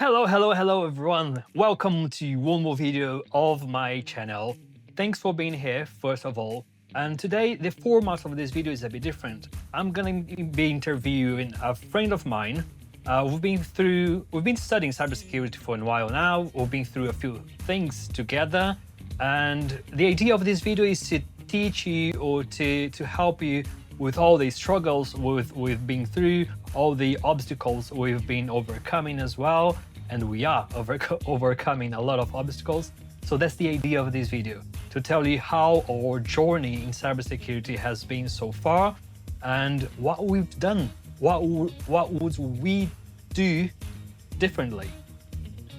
Hello, everyone. Welcome to one more video of my channel. Thanks for being here, first of all. And today, the format of this video is a bit different. I'm gonna be interviewing a friend of mine. We've been studying cybersecurity for a while now. We've been through a few things together. And the idea of this video is to teach you or to help you with all the struggles we've been through, all the obstacles we've been overcoming as well, and we are overcoming a lot of obstacles. So that's the idea of this video, to tell you how our journey in cybersecurity has been so far and what we've done, what would we do differently,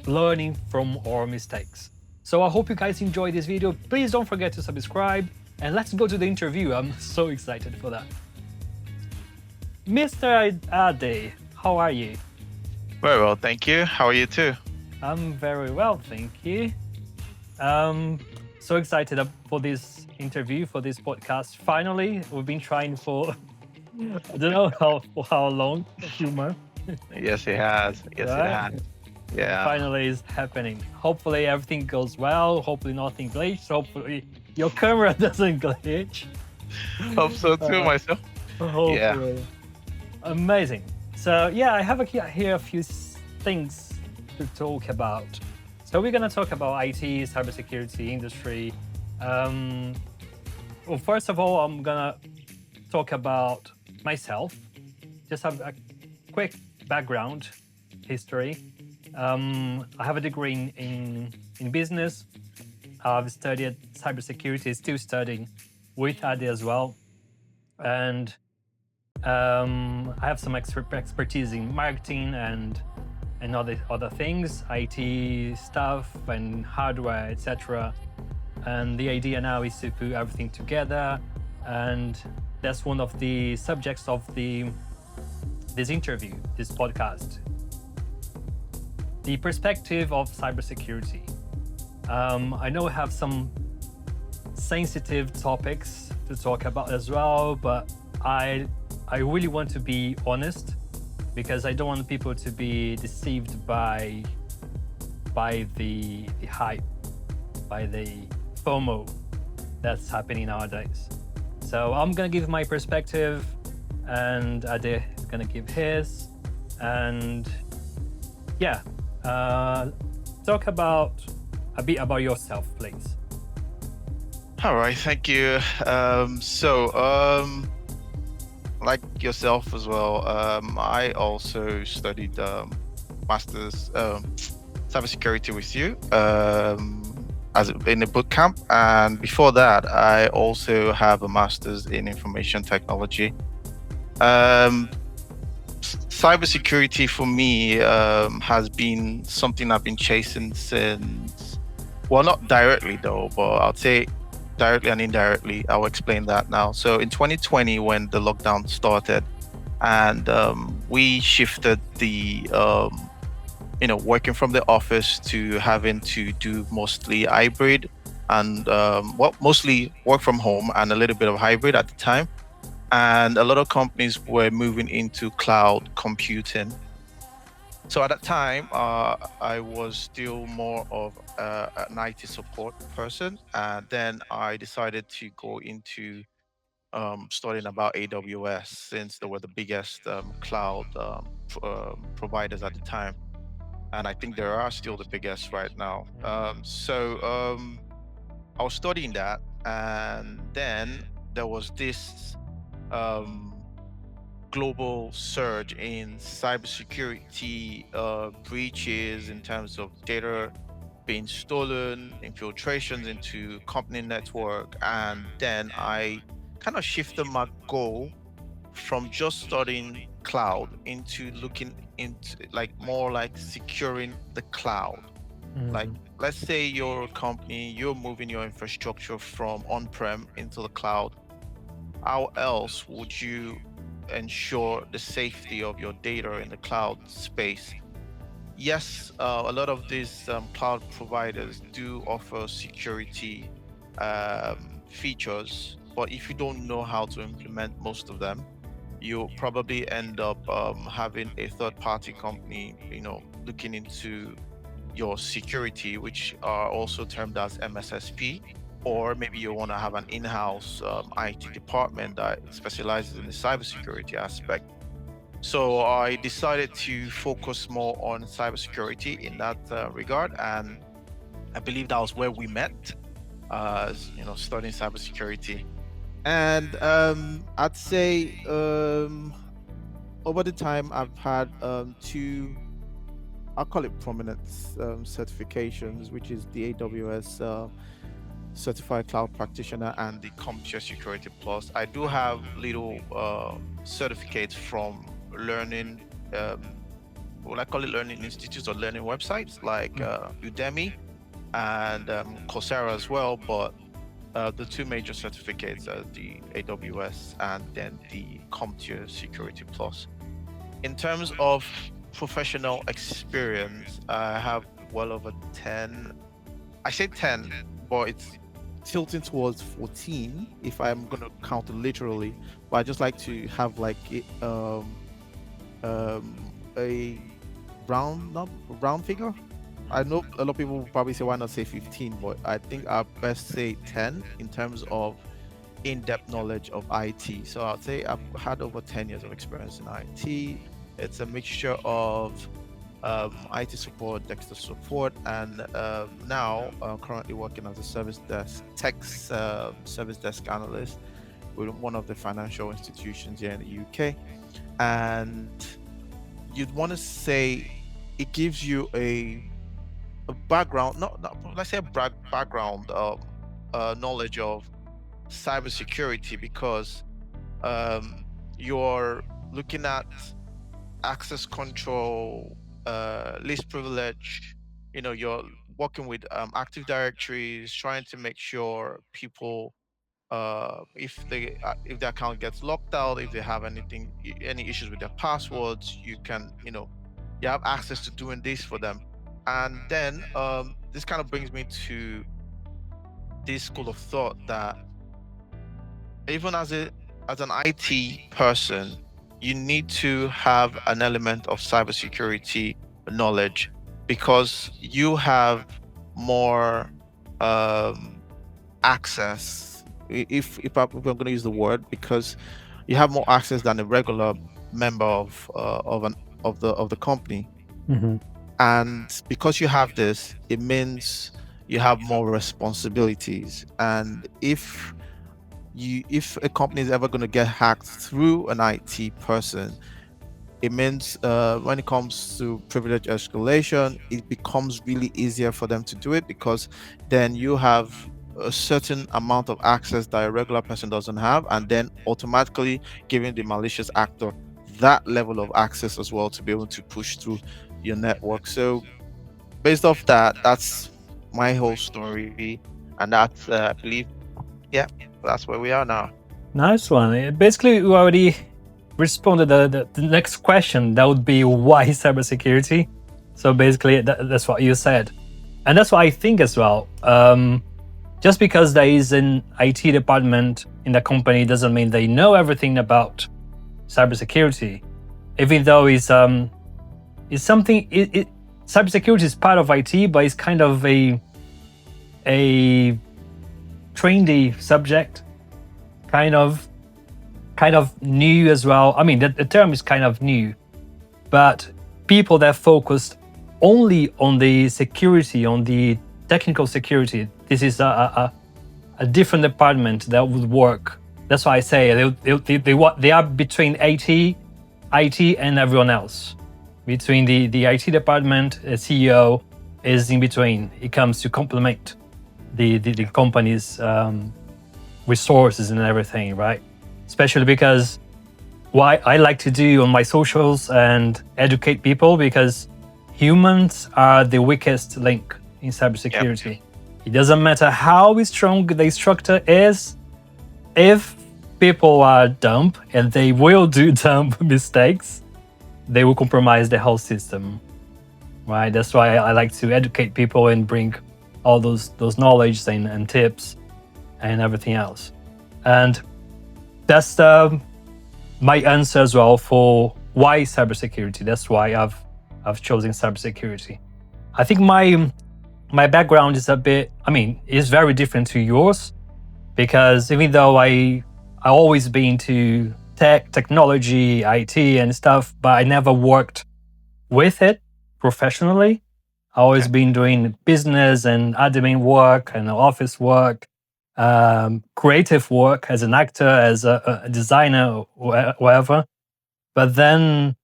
learning from our mistakes. So I hope you guys enjoy this video. Please don't forget to subscribe. And let's go to the interview. I'm so excited for that. Mr. Ade, how are you? Very well, thank you. How are you too? I'm very well, thank you. So excited for this interview, for this podcast. Finally, we've been trying for, I don't know how long, a few months. Yes, it has. Yes, Right? it has. Yeah. Finally, it's happening. Hopefully everything goes well. Hopefully nothing glitches. Hopefully your camera doesn't glitch. Hope so too, myself. Hopefully. Yeah. Amazing. So yeah, I have here a few things to talk about. So we're gonna talk about IT, cybersecurity industry. Well, first of all, I'm gonna talk about myself. Just have a quick background history. I have a degree in business. I've studied cybersecurity, still studying with Ade as well. And I have some expertise in marketing and other things, IT stuff and hardware, etc. And the idea now is to put everything together, and that's one of the subjects of this interview, this podcast. The perspective of cybersecurity. I know we have some sensitive topics to talk about as well, but I really want to be honest, because I don't want people to be deceived by the hype, by the FOMO that's happening nowadays. So I'm gonna give my perspective, and Ade is gonna give his, and yeah. Talk about a bit about yourself, please. All right, thank you. Like yourself as well, I also studied master's cybersecurity with you as in a boot camp, and before that, I also have a master's in information technology. Cybersecurity for me has been something I've been chasing since, well, not directly though, but I'll say directly and indirectly. I'll explain that now. So in 2020, when the lockdown started, and we shifted the, working from the office to having to do mostly hybrid and, mostly work from home and a little bit of hybrid at the time. And a lot of companies were moving into cloud computing. So at that time, I was still more of an IT support person. And then I decided to go into studying about AWS, since they were the biggest cloud providers at the time. And I think they are still the biggest right now. I was studying that. And then there was this global surge in cybersecurity breaches in terms of data being stolen, infiltrations into company network, and then I kind of shifted my goal from just studying cloud into looking into more like securing the cloud. Mhm. Like, let's say you're a company, you're moving your infrastructure from on-prem into the cloud. How else would you ensure the safety of your data in the cloud space? Yes, a lot of these cloud providers do offer security features, but if you don't know how to implement most of them, you'll probably end up having a third-party company, looking into your security, which are also termed as MSSP, or maybe you want to have an in-house IT department that specializes in the cybersecurity aspect. So I decided to focus more on cybersecurity in that regard, and I believe that was where we met, studying cybersecurity. And I'd say over the time I've had two, I'll call it prominent certifications, which is the AWS Certified Cloud Practitioner and the CompTIA Security Plus. I do have little certificates from learning, what I call it, learning institutes or learning websites like Udemy and Coursera as well. But the two major certificates are the AWS and then the CompTIA Security Plus. In terms of professional experience, I have well over 10. I say 10, but it's tilting towards 14 if I'm gonna count it literally. But I just like to have like a round figure. I know a lot of people will probably say why not say 15, but I think I best say 10 in terms of in-depth knowledge of IT. So I'd say I've had over 10 years of experience in IT. It's a mixture of IT support, Dexter support, and now currently working as a service desk analyst with one of the financial institutions here in the UK. And you'd want to say it gives you a background, not let's say a background knowledge of cybersecurity, because you're looking at access control, least privilege. You're working with Active Directories, trying to make sure people, if their account gets locked out, if they have any issues with their passwords, you have access to doing this for them. And then this kind of brings me to this school of thought that even as an IT person, you need to have an element of cybersecurity knowledge, because you have more access. If I'm going to use the word, because you have more access than a regular member of the company. Mhm. And because you have this, it means you have more responsibilities. And if a company is ever going to get hacked through an IT person, it means when it comes to privilege escalation, it becomes really easier for them to do it, because then you have a certain amount of access that a regular person doesn't have, and then automatically giving the malicious actor that level of access as well to be able to push through your network. So based off that, that's my whole story, and that's I believe, yeah, that's where we are now. Nice one. Basically, you already responded the next question. That would be why cybersecurity. So basically, that's what you said, and that's what I think as well. Just because there is an IT department in the company doesn't mean they know everything about cybersecurity, even though it's something. Cybersecurity is part of IT, but it's kind of a trendy subject, kind of new as well. I mean, the term is kind of new, but people that focused only on the security, on the technical security, this is a different department that would work. That's why I say they are between IT and everyone else. Between the IT department, the CEO is in between. It comes to complement the company's resources and everything, right? Especially because what I like to do on my socials and educate people, because humans are the weakest link in cybersecurity. Yep. It doesn't matter how strong the structure is, if people are dumb, and they will do dumb mistakes, they will compromise the whole system, right? That's why I like to educate people and bring all those knowledge and tips and everything else. And that's my answer as well for why cybersecurity. That's why I've chosen cybersecurity. I think my background is a bit, I mean, is very different to yours, because even though I always been to technology, IT and stuff, but I never worked with it professionally. I always Okay. been doing business and admin work and office work, creative work as an actor, as a designer, whatever. But then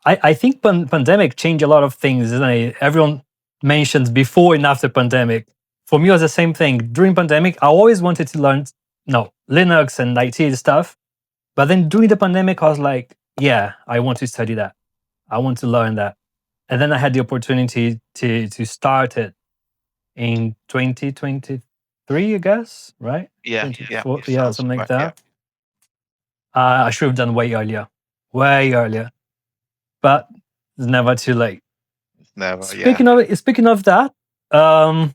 I think pandemic changed a lot of things, isn't it? Everyone mentions before and after pandemic. For me, it was the same thing. During pandemic, I always wanted to learn no Linux and IT stuff. But then during the pandemic, I was like, yeah, I want to study that. I want to learn that. And then I had the opportunity to start it in 2023, I guess, right? Yeah, yeah, 24, it yeah, sounds something like right. Yeah, that. I should have done way earlier, but it's never too late. never. Yeah. Speaking of that, um,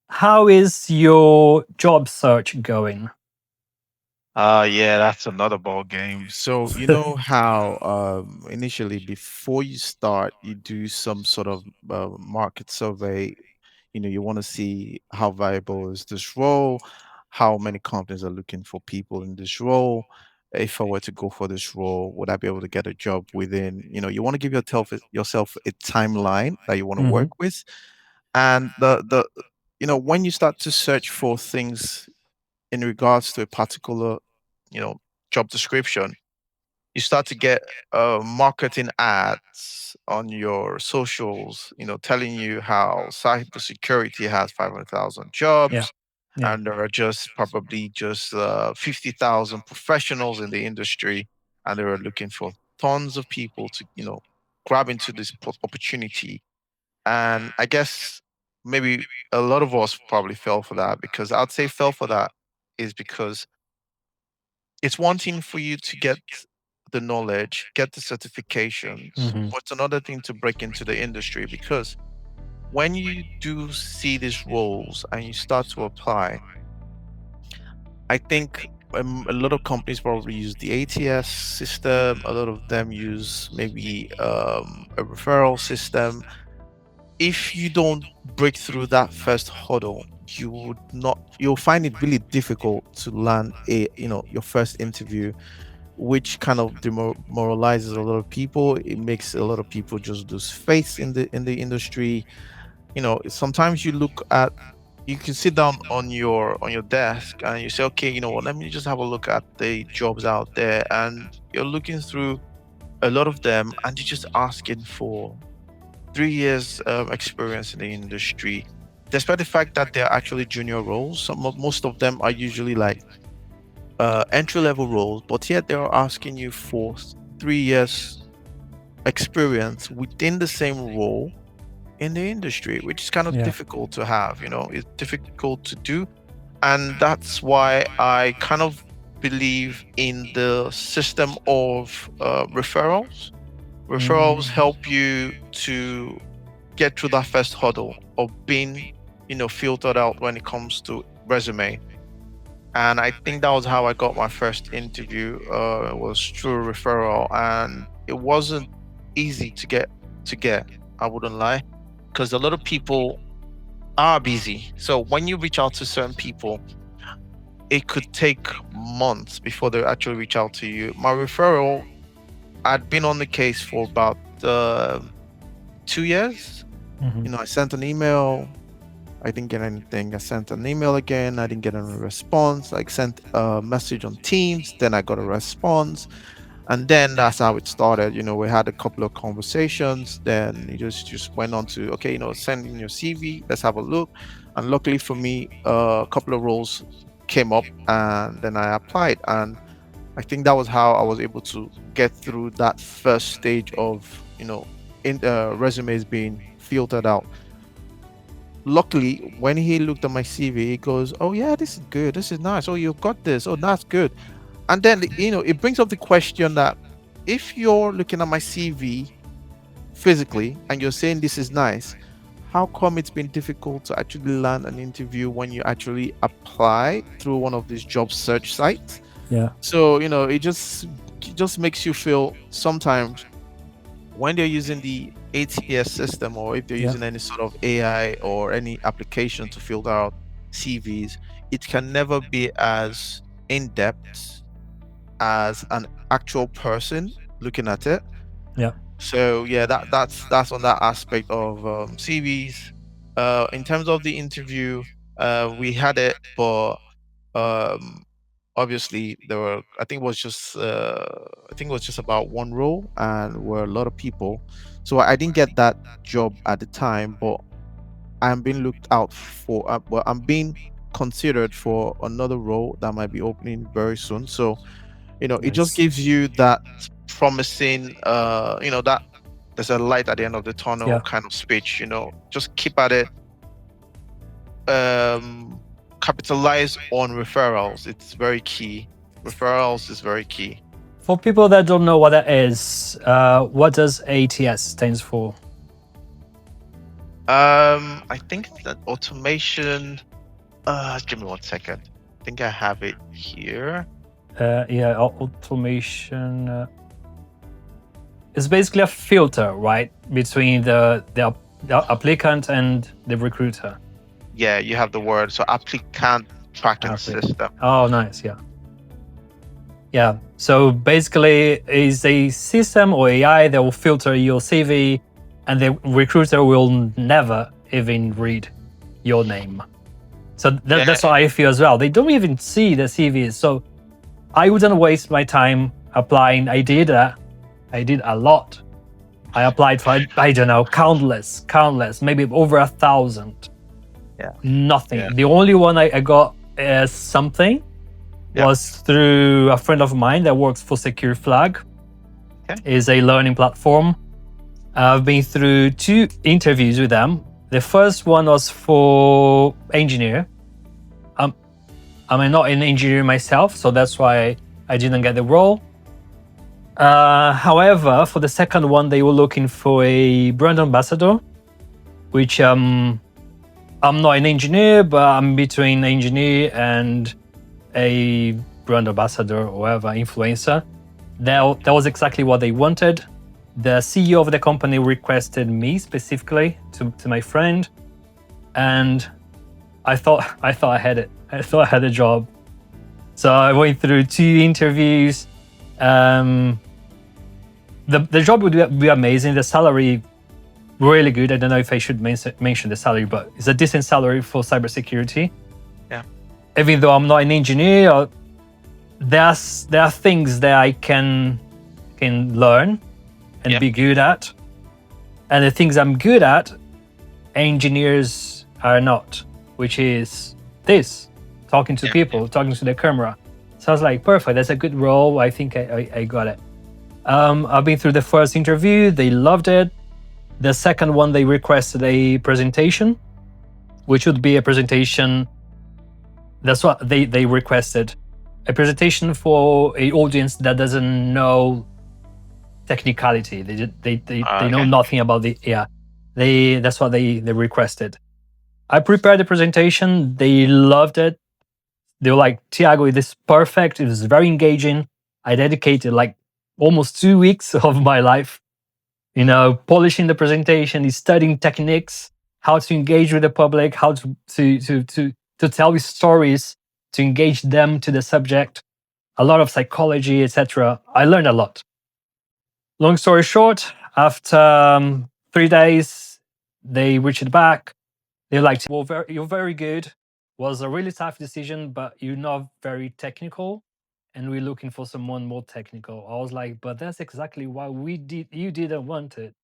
how is your job search going? Yeah, that's another ball game. So you know how initially before you start, you do some sort of market survey. You know, you want to see how viable is this role, how many companies are looking for people in this role. If I were to go for this role, would I be able to get a job within? You know, you want to give yourself a timeline that you want to Hmm. work with, and the you know when you start to search for things in regards to a particular You know, job description. You start to get marketing ads on your socials. You know, telling you how cybersecurity has 500,000 Yeah, jobs, yeah. and there are just probably just 50,000 professionals in the industry, and they are looking for tons of people to grab into this opportunity. And I guess maybe a lot of us probably fell for that, because I'd say fell for that is because it's one thing for you to get the knowledge, get the certifications, Hmm. but it's another thing to break into the industry, because when you do see these roles and you start to apply, I think a lot of companies probably use the ATS system. A lot of them use maybe a referral system. If you don't break through that first hurdle, you'll find it really difficult to land your first interview, which kind of demoralizes a lot of people. It makes a lot of people just lose faith in the industry. You know, sometimes you can sit down on your desk and you say, okay, you know what, let me just have a look at the jobs out there, and you're looking through a lot of them, and you're just asking for 3 years experience in the industry, despite the fact that they're actually junior roles. Most of them are usually like entry level roles, but yet they're asking you for 3 years experience within the same role in the industry, which is kind of Yeah. difficult to have. You know, it's difficult to do. And that's why I kind of believe in the system of referrals. Referrals Mm. help you to get through that first hurdle of being, filtered out when it comes to resume. And I think that was how I got my first interview. Was through referral, and it wasn't easy to get. I wouldn't lie, because a lot of people are busy. So when you reach out to certain people, it could take months before they actually reach out to you. My referral, I'd been on the case for about 2 years. Mhm. You know, I sent an email. I didn't get anything. I sent an email again. I didn't get any response. I sent a message on Teams. Then I got a response. And then that's how it started. You know, we had a couple of conversations. Then it just went on to, okay, send in your CV. Let's have a look. And luckily for me, a couple of roles came up, and then I applied. And I think that was how I was able to get through that first stage of, in resumes being filtered out. Luckily, when he looked at my CV, he goes, "Oh yeah, this is good. This is nice. Oh, you've got this. Oh, that's good." And then it brings up the question that if you're looking at my CV physically and you're saying this is nice, how come it's been difficult to actually land an interview when you actually apply through one of these job search sites? Yeah. So it just makes you feel sometimes when they're using the ATS system, or if they're Yeah. using any sort of AI or any application to filter out CVs, it can never be as in depth as an actual person looking at it. Yeah. So yeah, that's on that aspect of CVs. In terms of the interview, we had it, but um, obviously there were. I think it was just about one role, and were a lot of people. So I didn't get that job at the time, but I'm being looked out for. Well, I'm being considered for another role that might be opening very soon. So it just Nice. gives you that. Promising, that there's a light at the end of the tunnel Yeah. kind of speech. Just keep at it. Um, Capitalize on referrals. It's very key. Referrals is very key. For people that don't know what that is, what does ATS stands for? I think that automation. Give me 1 second. I think I have it here. Yeah, automation. It's basically a filter, right, between the applicant and the recruiter. Yeah, you have the word. So applicant tracking system. Oh, nice. Yeah. Yeah. So basically, it's a system or AI that will filter your CV, and the recruiter will never even read your name. So that's what I feel as well. They don't even see the CVs. So I wouldn't waste my time applying. I did that. I did a lot. I applied for, I don't know, countless, maybe over 1,000. Yeah. Nothing. Yeah. The only one I got something Yeah. was through a friend of mine that works for Secure Flag. Okay. Is a learning platform. I've been through 2 interviews with them. The first one was for engineer. I'm not an engineer myself, so that's why I didn't get the role. However, for the second one, they were looking for a brand ambassador, which I'm not an engineer, but I'm between an engineer and a brand ambassador or whatever, influencer. That was exactly what they wanted. The CEO of the company requested me specifically to my friend, and I thought I had it. I thought I had a job. So I went through 2 interviews. The job would be amazing. The salary really good. I don't know if I should mention the salary, but it's a decent salary for cybersecurity. Yeah. Even though I'm not an engineer, there are things that I can learn and be good at, and the things I'm good at, engineers are not, which is this: talking to people, talking to the camera. So I was like, perfect. That's a good role. I think I got it. I've been through the first interview. They loved it. The second one, they requested a presentation, which would be a presentation. That's what they requested. A presentation for an audience that doesn't know technicality. They know nothing about the that's what they requested. I prepared the presentation. They loved it. They were like, Tiago, this is perfect. It was very engaging. I dedicated like almost 2 weeks of my life, polishing the presentation, studying techniques, how to engage with the public, how to tell stories, to engage them to the subject, a lot of psychology, etc. I learned a lot. Long story short, after 3 days, they reached back. They're like, well, you're very good. It was a really tough decision, but you're not very technical, and we're looking for someone more technical. I was like, but that's exactly why you didn't want it.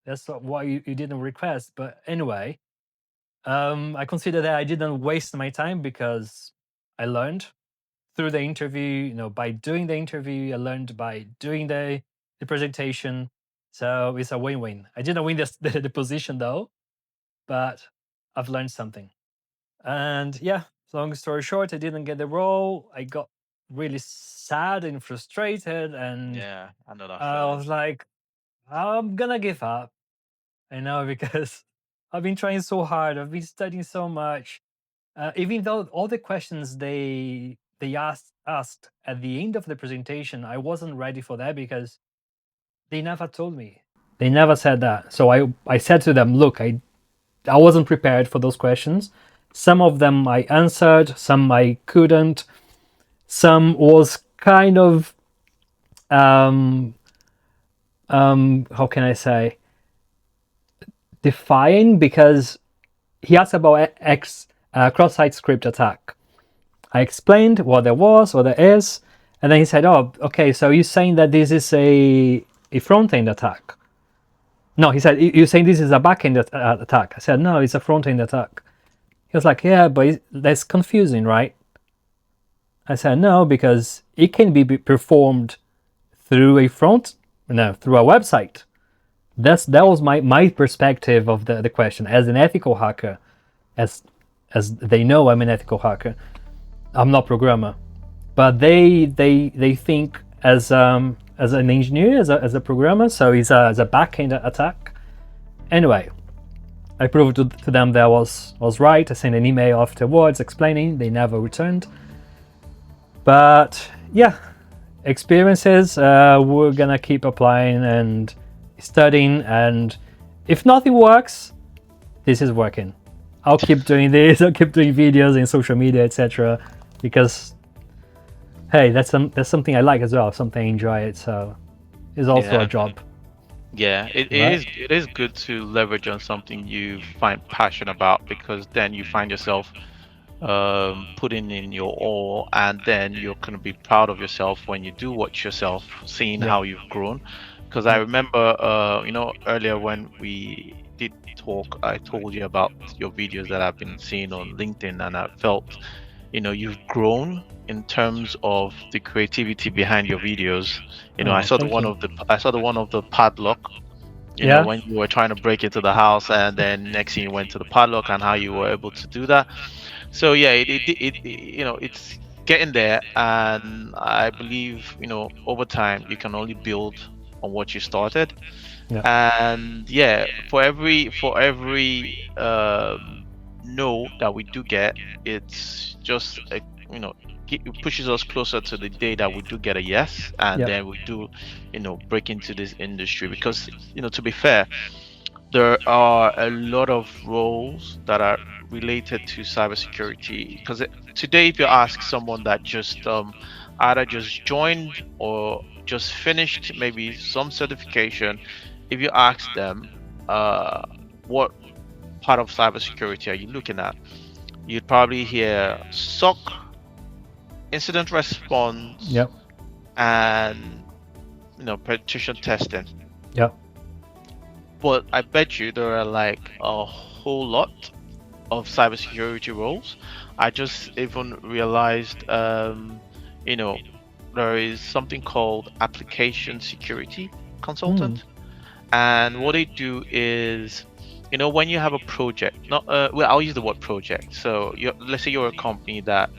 That's why you didn't request. But anyway, I consider that I didn't waste my time because I learned through the interview. By doing the interview, I learned by doing the presentation. So it's a win-win. I didn't win the position though, but I've learned something. And yeah, long story short, I didn't get the role. I got really sad and frustrated, and Yeah, I know that I feeling. was like, I'm gonna give up. I know, because I've been trying so hard. I've been studying so much. Even though all the questions they asked at the end of the presentation, I wasn't ready for that because they never told me. They never said that. So I said to them, look, I wasn't prepared for those questions. Some of them I answered, some I couldn't. Some was kind of how can I say, defying, because he asked about cross-site script attack. I explained what there was, what there is, and then he said, "Oh, okay. So you're saying that this is a front-end attack?" No, he said, "You're saying this is a back-end attack?" I said, "No, it's a front-end attack." He was like, "Yeah, but that's confusing, right?" I said, "No, because it can be performed through through a website." That was my perspective of the question as an ethical hacker, as they know I'm an ethical hacker. I'm not programmer, but they think as an engineer, as a programmer, so it's as a back-end attack. Anyway, I proved to them that I was right. I sent an email afterwards explaining. They never returned. But yeah, experiences. We're gonna keep applying and studying, and if nothing works, this is working. I'll keep doing this. I'll keep doing videos in social media, etc. Because hey, that's something I like as well. Something I enjoy it. So it's also Yeah. a job, Yeah, right? it is good to leverage on something you find passion about, because then you find yourself putting in your all, and then you're going to be proud of yourself when you do watch yourself, seeing Yeah. how you've grown. Because I Yeah. remember, earlier when we did talk, I told you about your videos that I've been seeing on LinkedIn, and I felt, you've grown in terms of the creativity behind your videos. I Oh, saw thank you. the one of the padlock, Yeah. when you were trying to break into the house, and then next thing you went to the padlock, and how you were able to do that. So yeah, it's getting there, and I believe, over time you can only build on what you started. Yeah. And yeah, for every no that we do get, it's just it pushes us closer to the day that we do get a yes, and Yeah. then we do, break into this industry. Because, to be fair, there are a lot of roles that are related to cybersecurity. Because today, if you ask someone that just either just joined or just finished maybe some certification, if you ask them, uh, what part of cybersecurity are you looking at, you'd probably hear SOC, incident response, Yeah. and penetration testing. Yeah. But I bet you there are like a whole lot of cybersecurity roles. I just even realized, you know, there is something called application security Mm. consultant, and what they do is, when you have a project, not well, I'll use the word project. So, let's say you're a company that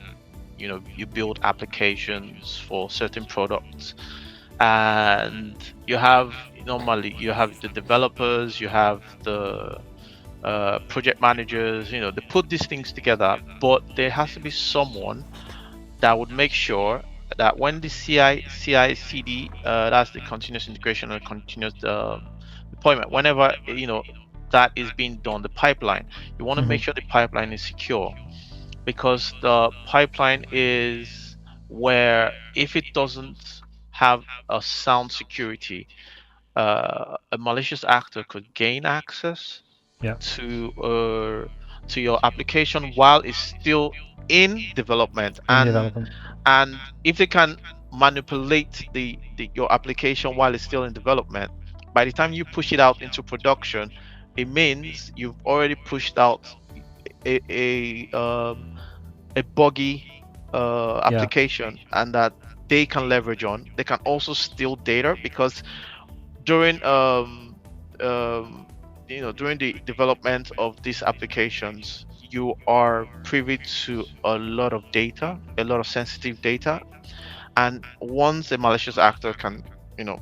you build applications for certain products, and normally you have the developers, you have the project managers. They put these things together, but there has to be someone that would make sure that when the CI CD, that's the continuous integration and continuous deployment, whenever that is being done, the pipeline, you want to Hmm. make sure the pipeline is secure, because the pipeline is where, if it doesn't have a sound security, a malicious actor could gain access Yeah. to your application while it's still in development. In and development. and if they can manipulate your application while it's still in development, by the time you push it out into production, it means you've already pushed out a buggy Yeah. application, and that they can leverage on. They can also steal data, because during during the development of these applications, you are privy to a lot of data, a lot of sensitive data. And once a malicious actor can, you know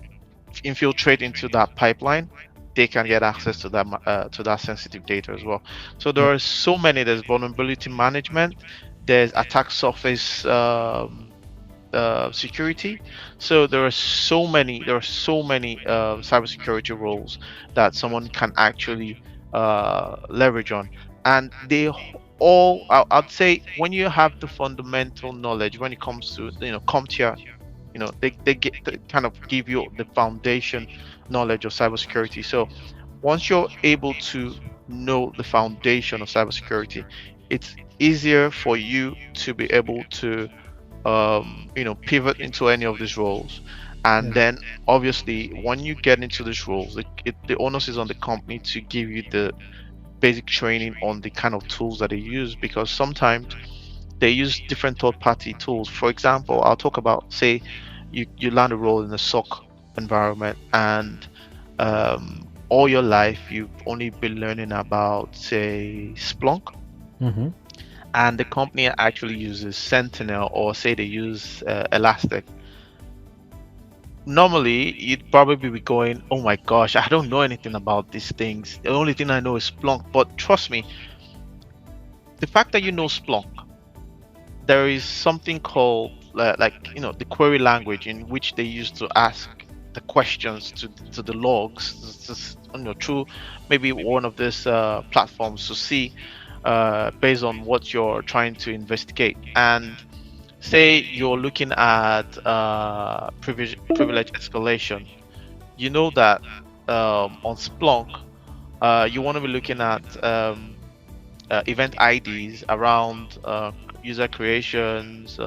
infiltrate into that pipeline, they can get access to that sensitive data as well. So there Yeah. are so many. There's vulnerability management, there's attack surface security. So there are so many cybersecurity roles that someone can actually leverage on, and I'd say when you have the fundamental knowledge when it comes to CompTIA, they kind of give you the foundation knowledge of cybersecurity. So once you're able to know the foundation of cybersecurity, it's easier for you to be able to pivot into any of these roles. And Yeah. then obviously when you get into these roles, the onus is on the company to give you the basic training on the kind of tools that they use, because sometimes they use different third-party tools. For example, I'll talk about, say you land a role in a SOC environment, and all your life you've only been learning about, say, Splunk, Mm-hmm. and the company actually uses Sentinel, or say they use Elastic. Normally you'd probably be going, oh my gosh, I don't know anything about these things, the only thing I know is Splunk. But trust me, the fact that you know Splunk, there is something called the query language in which they use to ask the questions to the logs, through maybe one of these platforms, to see based on what you're trying to investigate. And say you're looking at privilege escalation, you know that on Splunk you want to be looking at event IDs around user creations,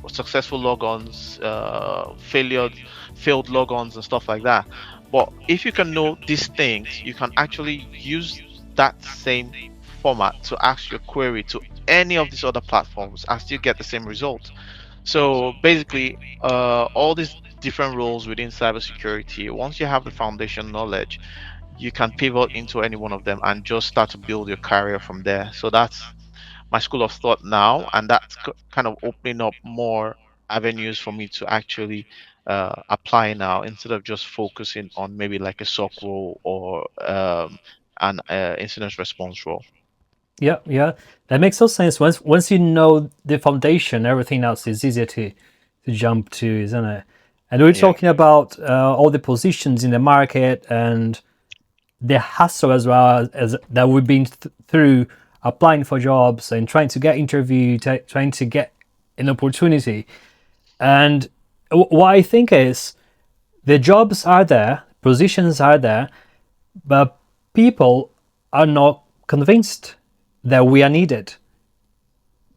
successful logons, failed logons, and stuff like that. But if you can know these things, you can actually use that same format to ask your query to any of these other platforms and still get the same result. So basically, all these different roles within cybersecurity, once you have the foundation knowledge, you can pivot into any one of them and just start to build your career from there. So that's my school of thought now, and that's kind of opening up more avenues for me to actually apply now, instead of just focusing on maybe like a SOC role or an incident response role. Yeah, yeah, that makes so sense. Once you know the foundation, everything else is easier to jump to, isn't it? And we're Yeah, talking about all the positions in the market and the hassle as well as that we've been through applying for jobs and trying to get interview, trying to get an opportunity. And what I think is the jobs are there, positions are there, but people are not convinced that we are needed.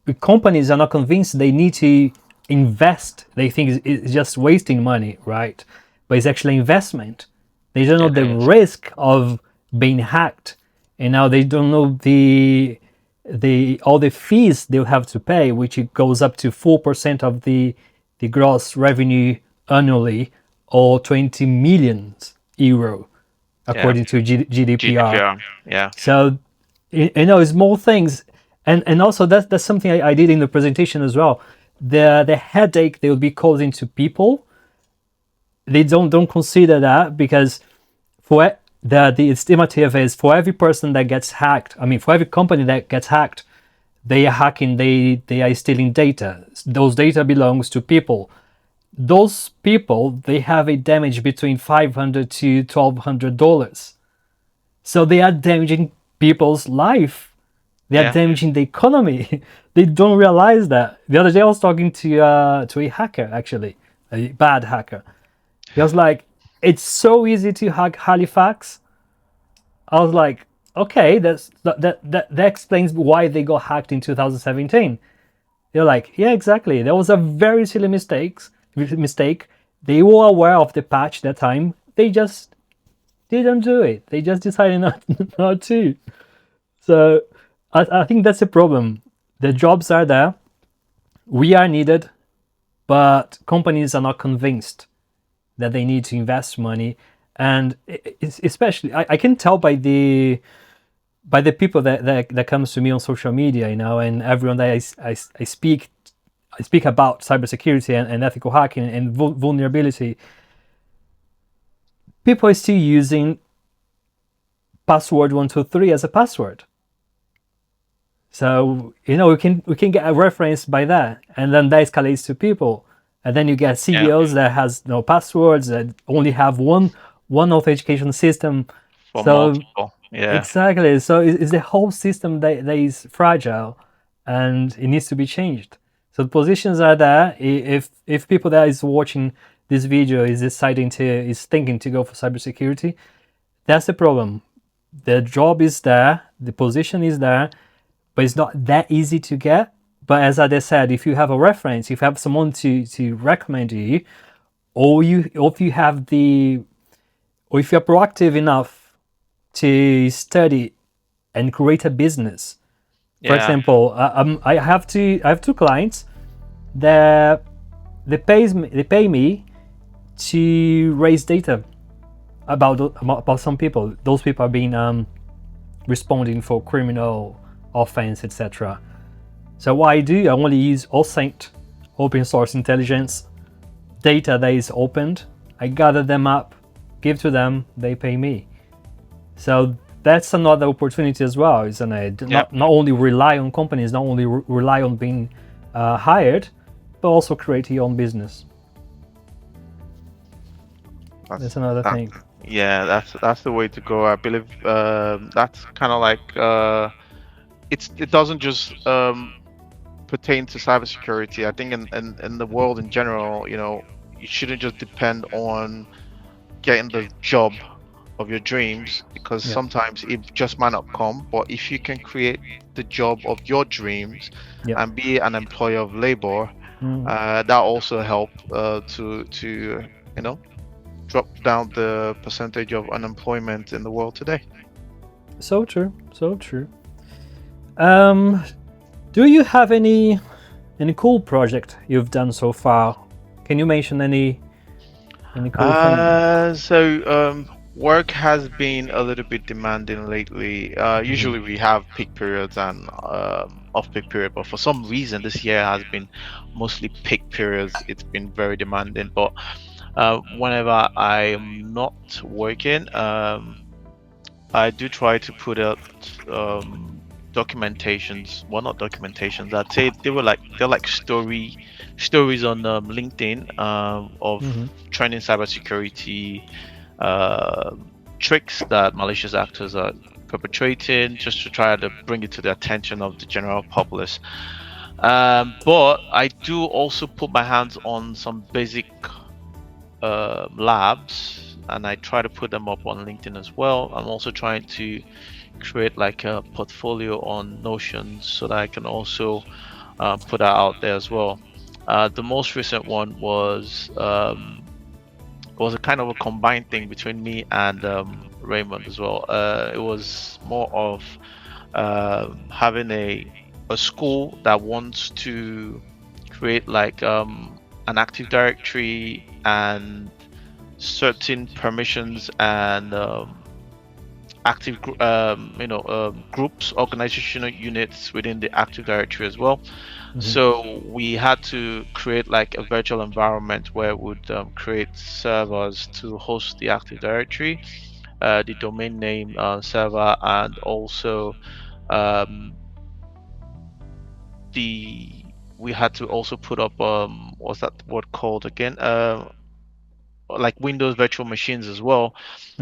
The companies are not convinced they need to invest. They think it's just wasting money, right? But it's actually investment. They don't know it the is. risk of being hacked, and now they don't know the all the fees they'll have to pay, which it goes up to 4% of the gross revenue annually, or 20 million euro, Yeah, according to GDPR. GDPR. Yeah, So small things, and also that's something I did in the presentation as well. The headache they will be causing to people, they don't consider that, because for the estimative is for every person that gets hacked. I mean, for every company that gets hacked, they are hacking. They are stealing data. Those data belongs to people. Those people, they have a damage between $500 to $1,200. So they are damaging people's life. They are yeah, damaging the economy. They don't realize that. The other day I was talking to a hacker, actually, a bad hacker. He was like, "It's so easy to hack Halifax." I was like, "Okay, that explains why they got hacked in 2017." They're like, "Yeah, exactly. That was a very silly mistake. They were aware of the patch that time. They just didn't do it. They just decided not to." So I think that's a problem. The jobs are there. We are needed, but companies are not convinced that they need to invest money. And especially, I can tell by the people that comes to me on social media, and everyone that I speak about cybersecurity and ethical hacking and vulnerability. People are still using password 123 as a password. So we can get a reference by that, and then that escalates to people, and then you get Yeah. CEOs that has no passwords, that only have one authentication system. For So multiple. Yeah. exactly, so it's the whole system that is fragile, and it needs to be changed. So the positions are there. If people that is watching this video is thinking to go for cybersecurity, that's the problem. The job is there, the position is there, but it's not that easy to get. But as I said, if you have a reference, if you have someone to recommend you, or if you have or if you're proactive enough to study and create a business. For Yeah. example, I have two clients that they pay me to raise data about some people. Those people are being responding for criminal offense, etc. So what I do, I only use OSINT, open source intelligence, data that is opened. I gather them up, give to them, they pay me. So that's another opportunity as well, isn't it? Yeah. Not only rely on companies, not only rely on being hired, but also create your own business. That's another thing. Yeah, that's the way to go. I believe that's kind of like it doesn't just pertain to cybersecurity. I think in the world in general, you shouldn't just depend on getting the job of your dreams, because Yeah. sometimes it just might not come. But if you can create the job of your dreams Yep. and be an employer of labor, that also help to drop down the percentage of unemployment in the world today. So true, so true. Do you have any cool project you've done so far? Can you mention any cool thing? So work has been a little bit demanding lately. Usually we have peak periods and off-peak period, but for some reason this year has been mostly peak periods. It's been very demanding, but whenever I'm not working, I do try to put out documentations. Well, not documentations. I'd say they're like stories on LinkedIn of training cybersecurity tricks that malicious actors are perpetrating, just to try to bring it to the attention of the general populace. But I do also put my hands on some basic labs, and I try to put them up on LinkedIn as well. I'm also trying to create like a portfolio on Notion so that I can also put that out there as well. The most recent one was a kind of a combined thing between me and Raymond as well. It was more of having a school that wants to create like an Active Directory and certain permissions and active groups, organizational units within the Active Directory as well. So we had to create like a virtual environment where we would create servers to host the Active Directory, the domain name server, and also we had to also put up what's that word called again? Like Windows virtual machines as well,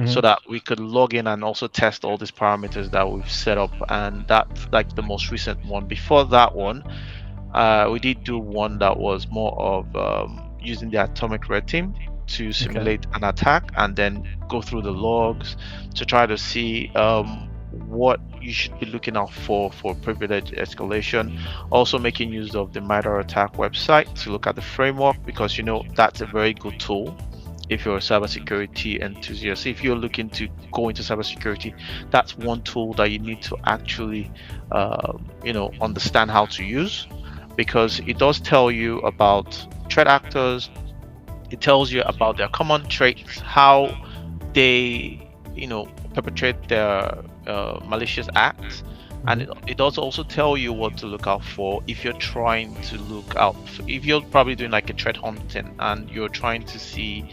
so that we could log in and also test all these parameters that we've set up. And that's like the most recent one. Before that one, we did do one that was more of using the atomic red team to simulate an attack and then go through the logs to try to see what you should be looking out for privilege escalation. Also making use of the MITRE ATT&CK website to look at the framework, because that's a very good tool if you're a cybersecurity enthusiast. If you're looking to go into cybersecurity, that's one tool that you need to actually understand how to use, because it does tell you about threat actors. It tells you about their common traits, how they perpetrate their malicious acts, and it does also tell you what to look out for if you're trying to look out if you're probably doing like a threat hunting and you're trying to see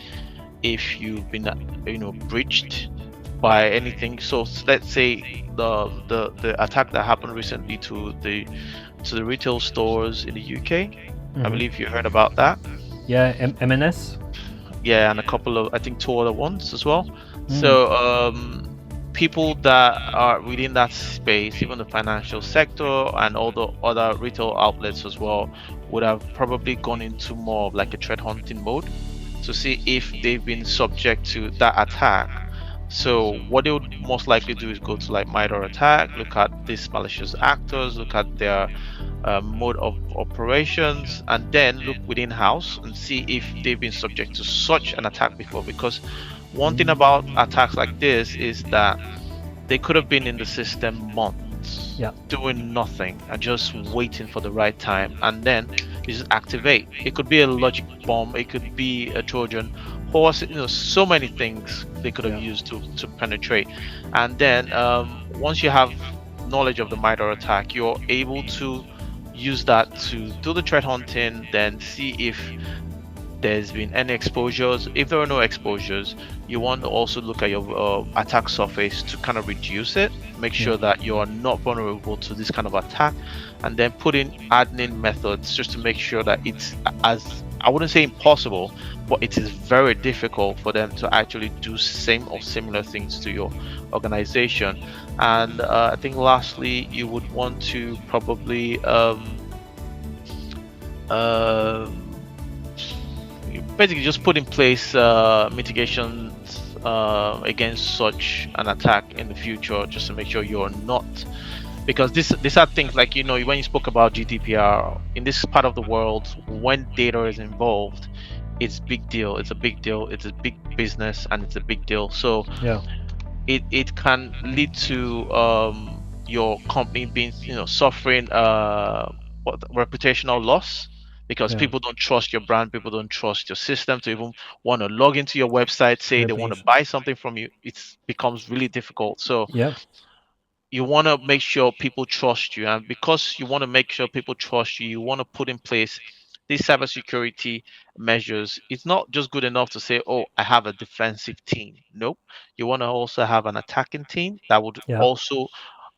if you've been breached by anything. So let's say the attack that happened recently to the retail stores in the UK. I Mhm. believe you heard about that. Yeah, MNS. Yeah, and a couple of, I think, two other ones as well. Mm. So people that are within that space, even the financial sector and all the other retail outlets as well, would have probably gone into more of like a threat hunting mode to see if they've been subject to that attack. So what they would most likely do is go to like MITRE ATT&CK, look at these malicious actors, look at their mode of operations, and then look within house and see if they've been subject to such an attack before. Because one thing about attacks like this is that they could have been in the system months Yeah. doing nothing and just waiting for the right time, and then you just activate. It could be a logic bomb, it could be a Trojan horse, so many things they could have Yeah. used to penetrate. And then once you have knowledge of the MITRE ATT&CK, you're able to use that to do the threat hunting, then see if there's been any exposures. If there are no exposures, you want to also look at your attack surface to kind of reduce it, make Yeah. sure that you are not vulnerable to this kind of attack, and then put in admin methods just to make sure that it's, as I wouldn't say impossible, but it is very difficult for them to actually do same or similar things to your organization. And I think lastly, you would want to probably um, you basically just put in place mitigations against such an attack in the future, just to make sure you're not, because these are things like, when you spoke about GDPR in this part of the world, when data is involved, it's big deal. It's a big deal. It's a big business, and it's a big deal. So Yeah. it can lead to your company being, suffering reputational loss, because Yeah. people don't trust your brand, people don't trust your system to even want to log into your website, say they want to Reputation. buy something from you. It becomes really difficult. So Yeah. you want to make sure people trust you, and because you want to make sure people trust you, you want to put in place these cybersecurity measures. It's not just good enough to say, oh, I have a defensive team. Nope. You want to also have an attacking team that would Yeah. also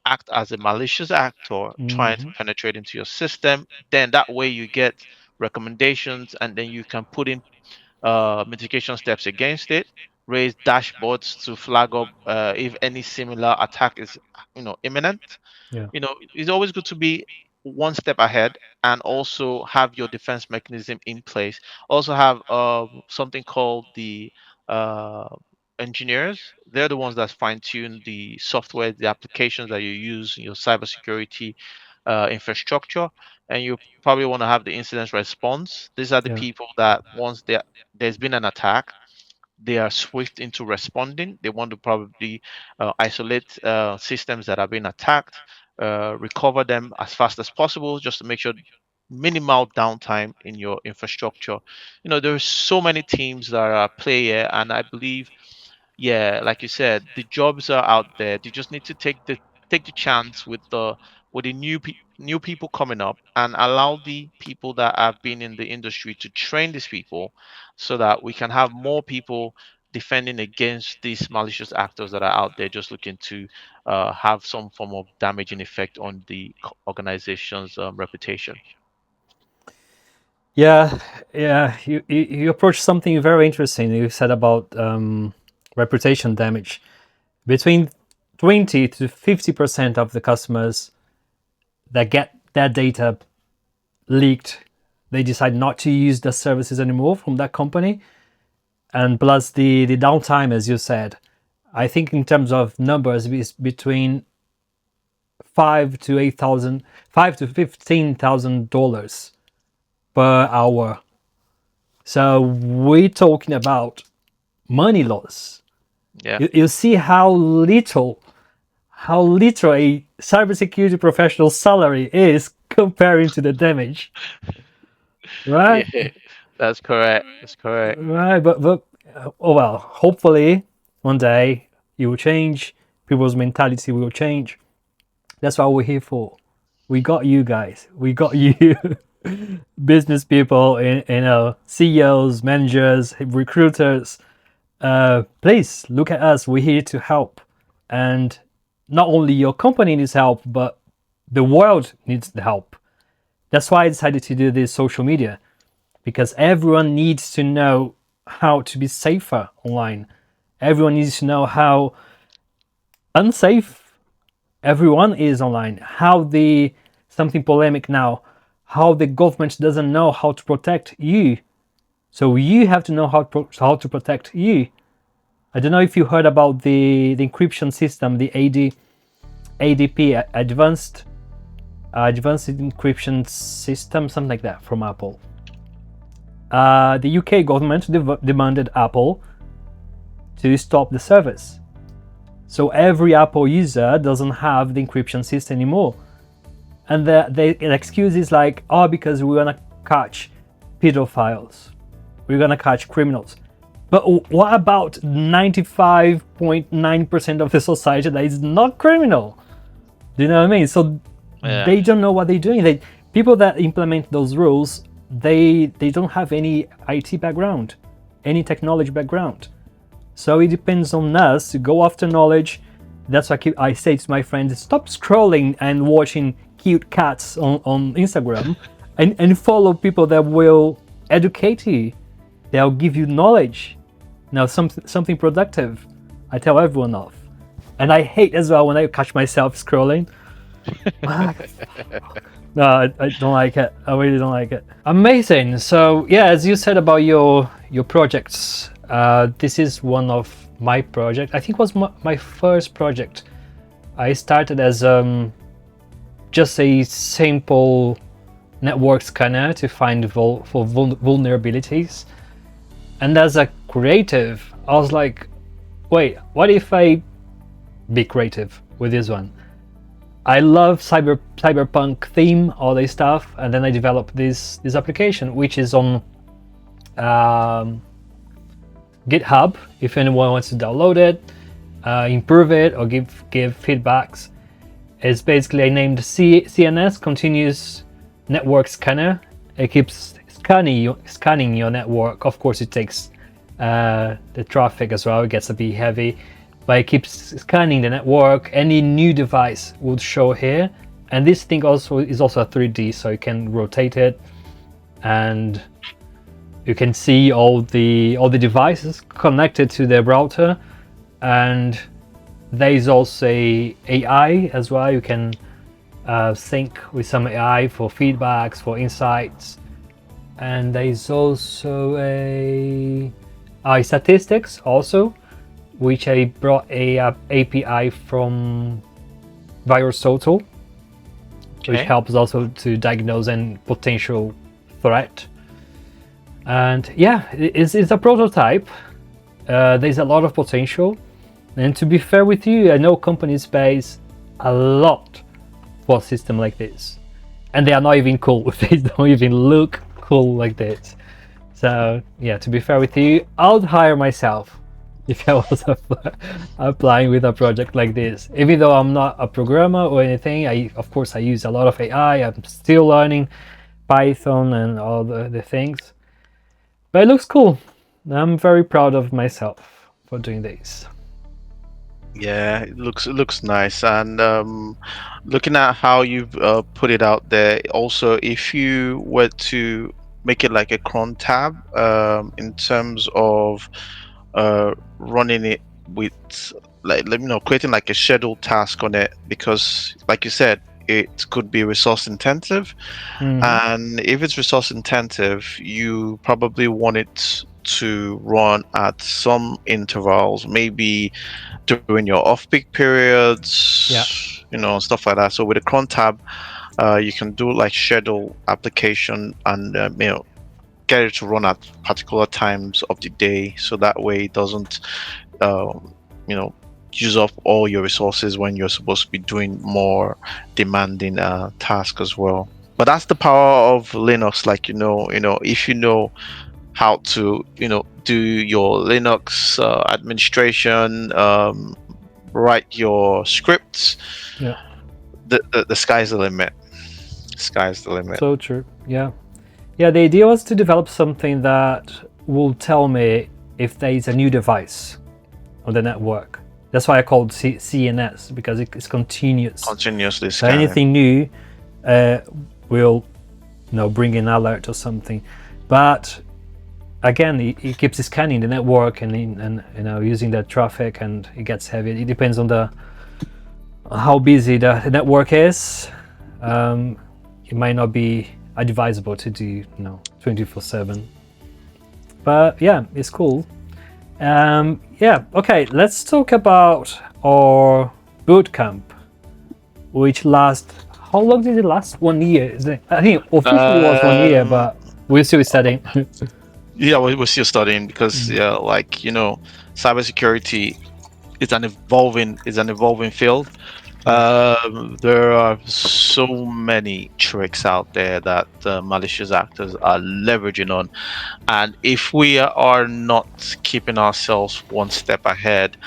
act as a malicious actor trying to Hmm. penetrate into your system. Then that way you get recommendations, and then you can put in mitigation steps against it, raise dashboards to flag up if any similar attack is, imminent. Yeah. It's always good to be one step ahead, and also have your defense mechanism in place. Also have something called the uh, engineers. They're the ones that fine tune the software, the applications that you use in your cybersecurity infrastructure. And you probably want to have the incident response. These are the Yeah. people that once there's been an attack, they are swift into responding. They want to probably isolate systems that have been attacked, recover them as fast as possible, just to make sure minimal downtime in your infrastructure. There's so many teams that are at play here, and I believe, yeah, like you said, the jobs are out there. You just need to take the chance with the new people coming up, and allow the people that have been in the industry to train these people, so that we can have more people defending against these malicious actors that are out there just looking to have some form of damaging effect on the organization's reputation. Yeah. Yeah. You approached something very interesting. You said about reputation damage. Between 20 to 50% of the customers that get their data leaked, they decide not to use the services anymore from that company. And plus the downtime, as you said, I think in terms of numbers, is between 5 to $15,000 per hour. So we're talking about money loss. Yeah. You see how little a cybersecurity professional salary is comparing to the damage, right? Yeah, that's correct. That's correct. Right, but oh well. Hopefully, one day it will change. People's mentality will change. That's what we're here for. We got you guys. We got you, business people, CEOs, managers, recruiters. please look at us. We're here to help. And not only your company needs help, but the world needs the help. That's why I decided to do this social media, because everyone needs to know how to be safer online. Everyone needs to know how unsafe everyone is online, how something polemic now, how the government doesn't know how to protect you. So you have to know how to protect you. I don't know if you heard about the encryption system, the ADP, Advanced Encryption System, something like that, from Apple. The UK government demanded Apple to stop the service. So every Apple user doesn't have the encryption system anymore. And the excuse is like, oh, because we're gonna catch pedophiles, we're gonna catch criminals. But what about 95.9% of the society that is not criminal? Do you know what I mean? So they don't know what they're doing. People that implement those rules, they don't have any IT background, any technology background. So it depends on us to go after knowledge. That's why I say to my friends, stop scrolling and watching cute cats on Instagram and follow people that will educate you. They'll give you knowledge. Now, something productive. I tell everyone off. And I hate as well when I catch myself scrolling. No, I don't like it. I really don't like it. Amazing. So yeah, as you said about your projects, this is one of my projects. I think it was my first project. I started as just a simple network scanner to find vulnerabilities. And as a creative, I was like, wait, what if I be creative with this one? I love cyberpunk theme, all this stuff, and then I developed this application, which is on GitHub. If anyone wants to download it, improve it, or give feedbacks, it's basically I named CNS, Continuous Network Scanner. It keeps scanning your network. Of course, it takes the traffic as well. It gets a bit heavy. But it keeps scanning the network. Any new device would show here, and this thing is also a 3D, so you can rotate it, and you can see all the devices connected to the router. And there is also AI as well. You can sync with some AI for feedbacks, for insights, and there is also a statistics also, which I brought a API from VirusTotal, which helps also to diagnose any potential threat. And yeah, it's a prototype. There's a lot of potential. And to be fair with you, I know companies pays a lot for a system like this, and they are not even cool. They don't even look cool like this. So yeah, to be fair with you, I would hire myself if I was applying with a project like this. Even though I'm not a programmer or anything, of course I use a lot of AI. I'm still learning Python and all the things, but it looks cool. I'm very proud of myself for doing this. Yeah, it looks nice, and looking at how you've put it out there. Also, if you were to make it like a cron tab, in terms of running it with creating like a scheduled task on it, because like you said, it could be resource intensive. And if it's resource intensive, you probably want it to run at some intervals, maybe during your off-peak periods, stuff like that. So with a cron tab, you can do like schedule application and get it to run at particular times of the day, so that way it doesn't use up all your resources when you're supposed to be doing more demanding tasks as well. But that's the power of Linux. Like if you know how to do your Linux administration, write your scripts, the sky's the limit. Sky's the limit. So true. Yeah, the idea was to develop something that will tell me if there is a new device on the network. That's why I called CNS, because it's continuous. Continuously So scanning. anything new will, bring an alert or something. But again, it keeps scanning the network and using the traffic, and it gets heavy. It depends on how busy the network is. It might not be advisable to do 24/7. But yeah, it's cool. Yeah, okay, let's talk about our boot camp, which how long did it last? 1 year? I think officially it was 1 year, but we're still studying. Yeah, we're still studying because cybersecurity is an evolving field. There are so many tricks out there that malicious actors are leveraging on, and if we are not keeping ourselves one step ahead,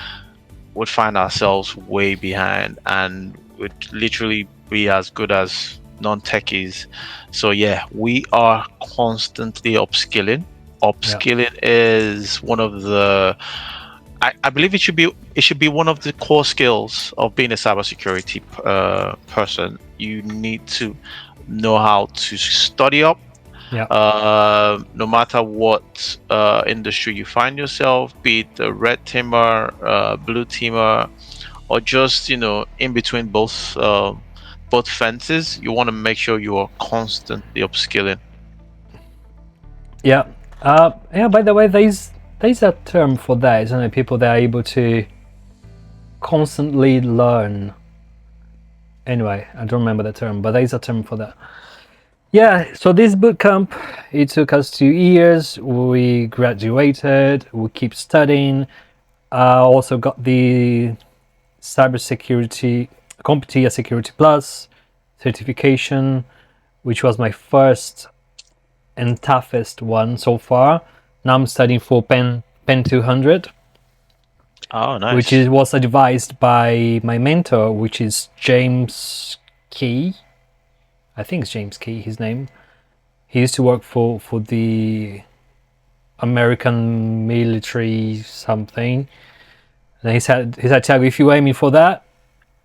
we'd find ourselves way behind, and would literally be as good as non-techies. So yeah, we are constantly upskilling. Upskilling is one of the I believe it should be one of the core skills of being a cybersecurity person. You need to know how to study up, no matter what industry you find yourself, be it a red teamer, blue teamer, or just in between both fences. You want to make sure you are constantly upskilling. Yeah. Yeah. By the way, there's a term for that, isn't it? People that are able to constantly learn. Anyway, I don't remember the term, but there's a term for that. Yeah. So this bootcamp, it took us 2 years. We graduated. We keep studying. I also got the Cybersecurity CompTIA Security Plus certification, which was my first and toughest one so far. Now I'm studying for Pen 200. Oh, nice. Which was advised by my mentor, which is James Key. I think it's James Key, his name. He used to work for the American military something. And he said, Thiago, if you're aiming for that,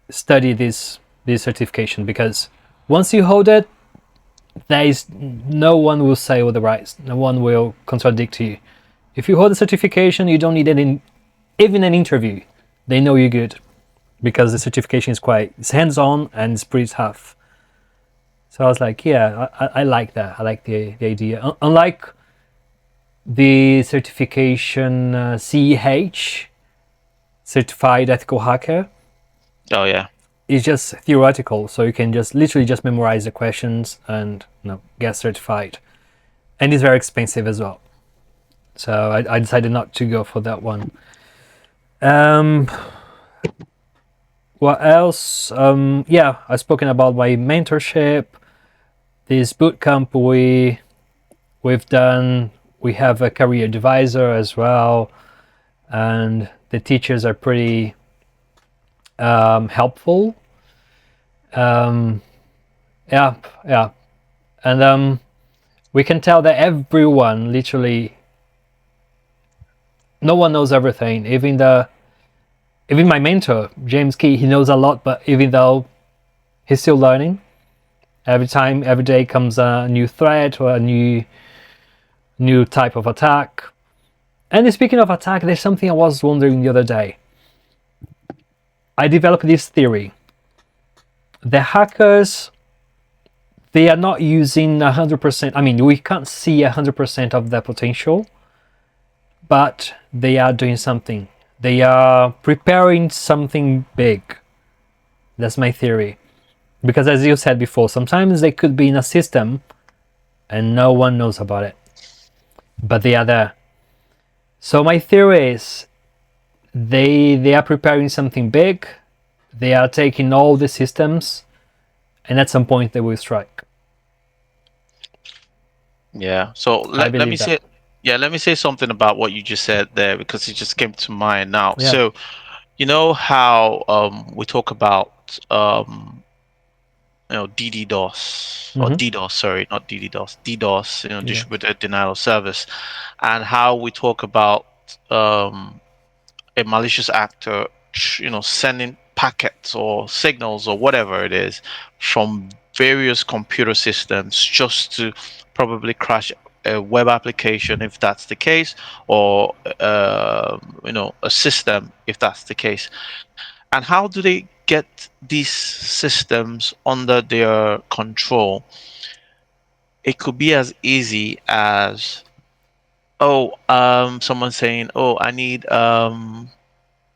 study this certification, because once you hold it, no one will say otherwise. No one will contradict you. If you hold the certification, you don't need even an interview. They know you're good, because the certification is it's hands-on and it's pretty tough. So I was like, yeah, I like that. I like the idea. Unlike the certification CEH, Certified Ethical Hacker. Oh yeah. It's just theoretical, so you can just literally just memorize the questions and get certified. And it's very expensive as well. So I decided not to go for that one. What else? Yeah, I've spoken about my mentorship. This bootcamp we've done. We have a career advisor as well, and the teachers are pretty helpful. Yeah, and we can tell that everyone, literally, no one knows everything. Even my mentor, James Key, he knows a lot, but even though he's still learning, every day comes a new threat or a new type of attack. And speaking of attack, there's something I was wondering the other day. I developed this theory. The hackers, they are not using 100%. I mean, we can't see 100% of their potential, but they are doing something. They are preparing something big. That's my theory. Because as you said before, sometimes they could be in a system and no one knows about it, but they are there. So my theory is they are preparing something big. They are taking all the systems, and at some point they will strike. Yeah. So let me say, let me say something about what you just said there, because it just came to mind now. Yeah. So, you know how we talk about DDoS or DDoS, sorry, not DDoS, DDoS, distributed denial of service, and how we talk about a malicious actor, sending packets or signals or whatever it is from various computer systems just to probably crash a web application if that's the case, or a system if that's the case. And how do they get these systems under their control? It could be as easy as, oh, someone saying, oh, I need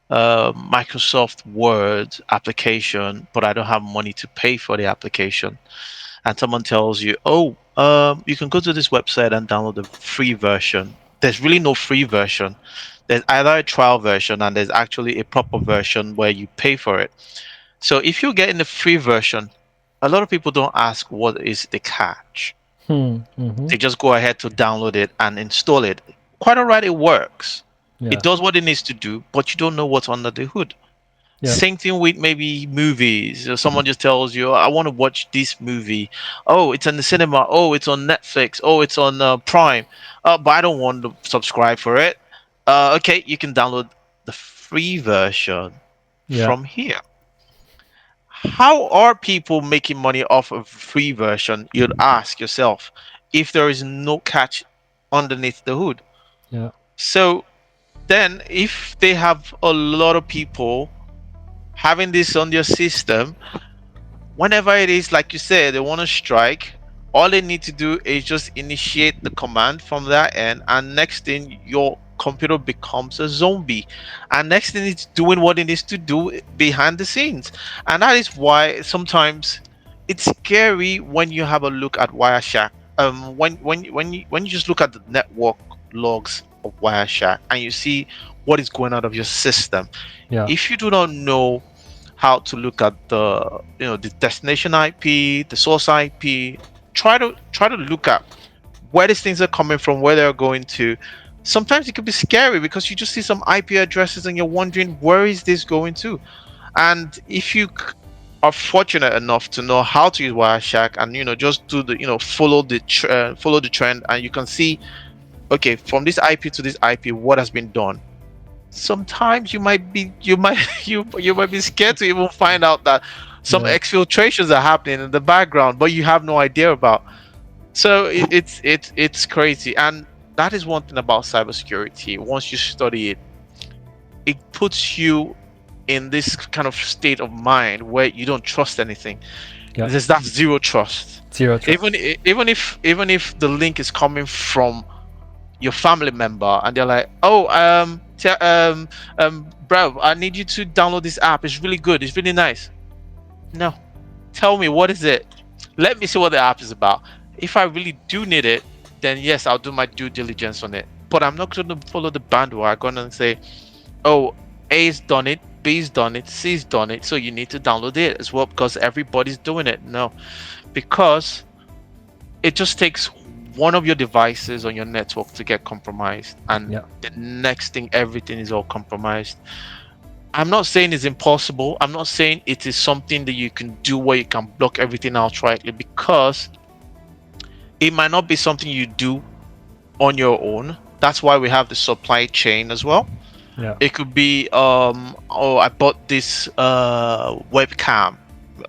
Microsoft Word application, but I don't have money to pay for the application. And someone tells you, oh, you can go to this website and download the free version. There's really no free version. There's either a trial version and there's actually a proper version where you pay for it. So if you're getting the free version, a lot of people don't ask what is the catch. Hmm. Mm-hmm. They just go ahead to download it and install it. Quite all right, it works. It Yeah. does what it needs to do, but you don't know what's under the hood. Yeah. Same thing with maybe movies. Someone just tells you, I want to watch this movie. Oh, it's in the cinema. Oh, it's on Netflix. Oh, it's on Prime. But I don't want to subscribe for it. Okay, you can download the free version Yeah. from here. How are people making money off of free version? You'd ask yourself if there is no catch underneath the hood. Yeah. So then, if they have a lot of people having this on their system, whenever it is, like you said, they want to strike, all they need to do is just initiate the command from that end, and next thing, your computer becomes a zombie, and next thing, it's doing what it needs to do behind the scenes. And that is why sometimes it's scary when you have a look at Wireshark. When you just look at the network logs of Wireshark and you see what is going out of your system, Yeah. if you do not know how to look at the destination IP, the source IP, try to look at where these things are coming from, where they're going to. Sometimes it could be scary because you just see some IP addresses and you're wondering where is this going to. And if you are fortunate enough to know how to use Wireshark and just do the follow the trend, and you can see, okay, from this IP to this IP, what has been done. Sometimes you might be scared to even find out that some Yeah. exfiltrations are happening in the background, but you have no idea about. So it's crazy, and that is one thing about cybersecurity. Once you study it, it puts you in this kind of state of mind where you don't trust anything. Yeah. There's that zero trust. Zero trust. Even if the link is coming from your family member and they're like, oh, bro, I need you to download this app, it's really good, it's really nice. No, tell me, what is it? Let me see what the app is about. If I really do need it, then yes, I'll do my due diligence on it, but I'm not going to follow the bandwagon and say, oh, A's done it, B's done it, C's done it, so you need to download it as well because everybody's doing it. No, because it just takes one of your devices on your network to get compromised, and Yeah. the next thing, everything is all compromised. I'm not saying it's impossible. I'm not saying it is something that you can do where you can block everything outrightly, because it might not be something you do on your own. That's why we have the supply chain as well. Yeah. It could be, oh, I bought this webcam,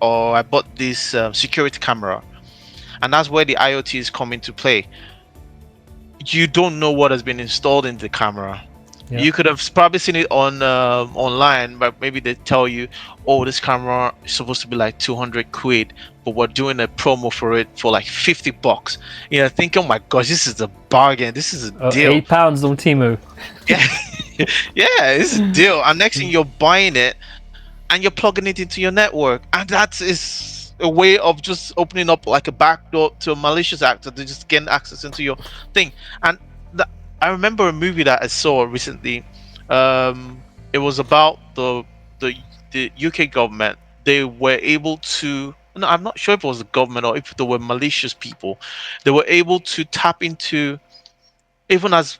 or I bought this security camera, and that's where the IoT is coming to play. You don't know what has been installed in the camera. Yeah. You could have probably seen it on online, but maybe they tell you, oh, this camera is supposed to be like 200 quid, but we're doing a promo for it for like 50 bucks. Think, oh my gosh, this is a bargain, this is a deal. £8 on Timu. Yeah. Yeah, it's a deal. And next thing, you're buying it and you're plugging it into your network, and that is a way of just opening up like a backdoor to a malicious actor to just gain access into your thing. And I remember a movie that I saw recently. It was about the UK government. They were able to, no, I'm not sure if it was the government or if there were malicious people. They were able to tap into, even as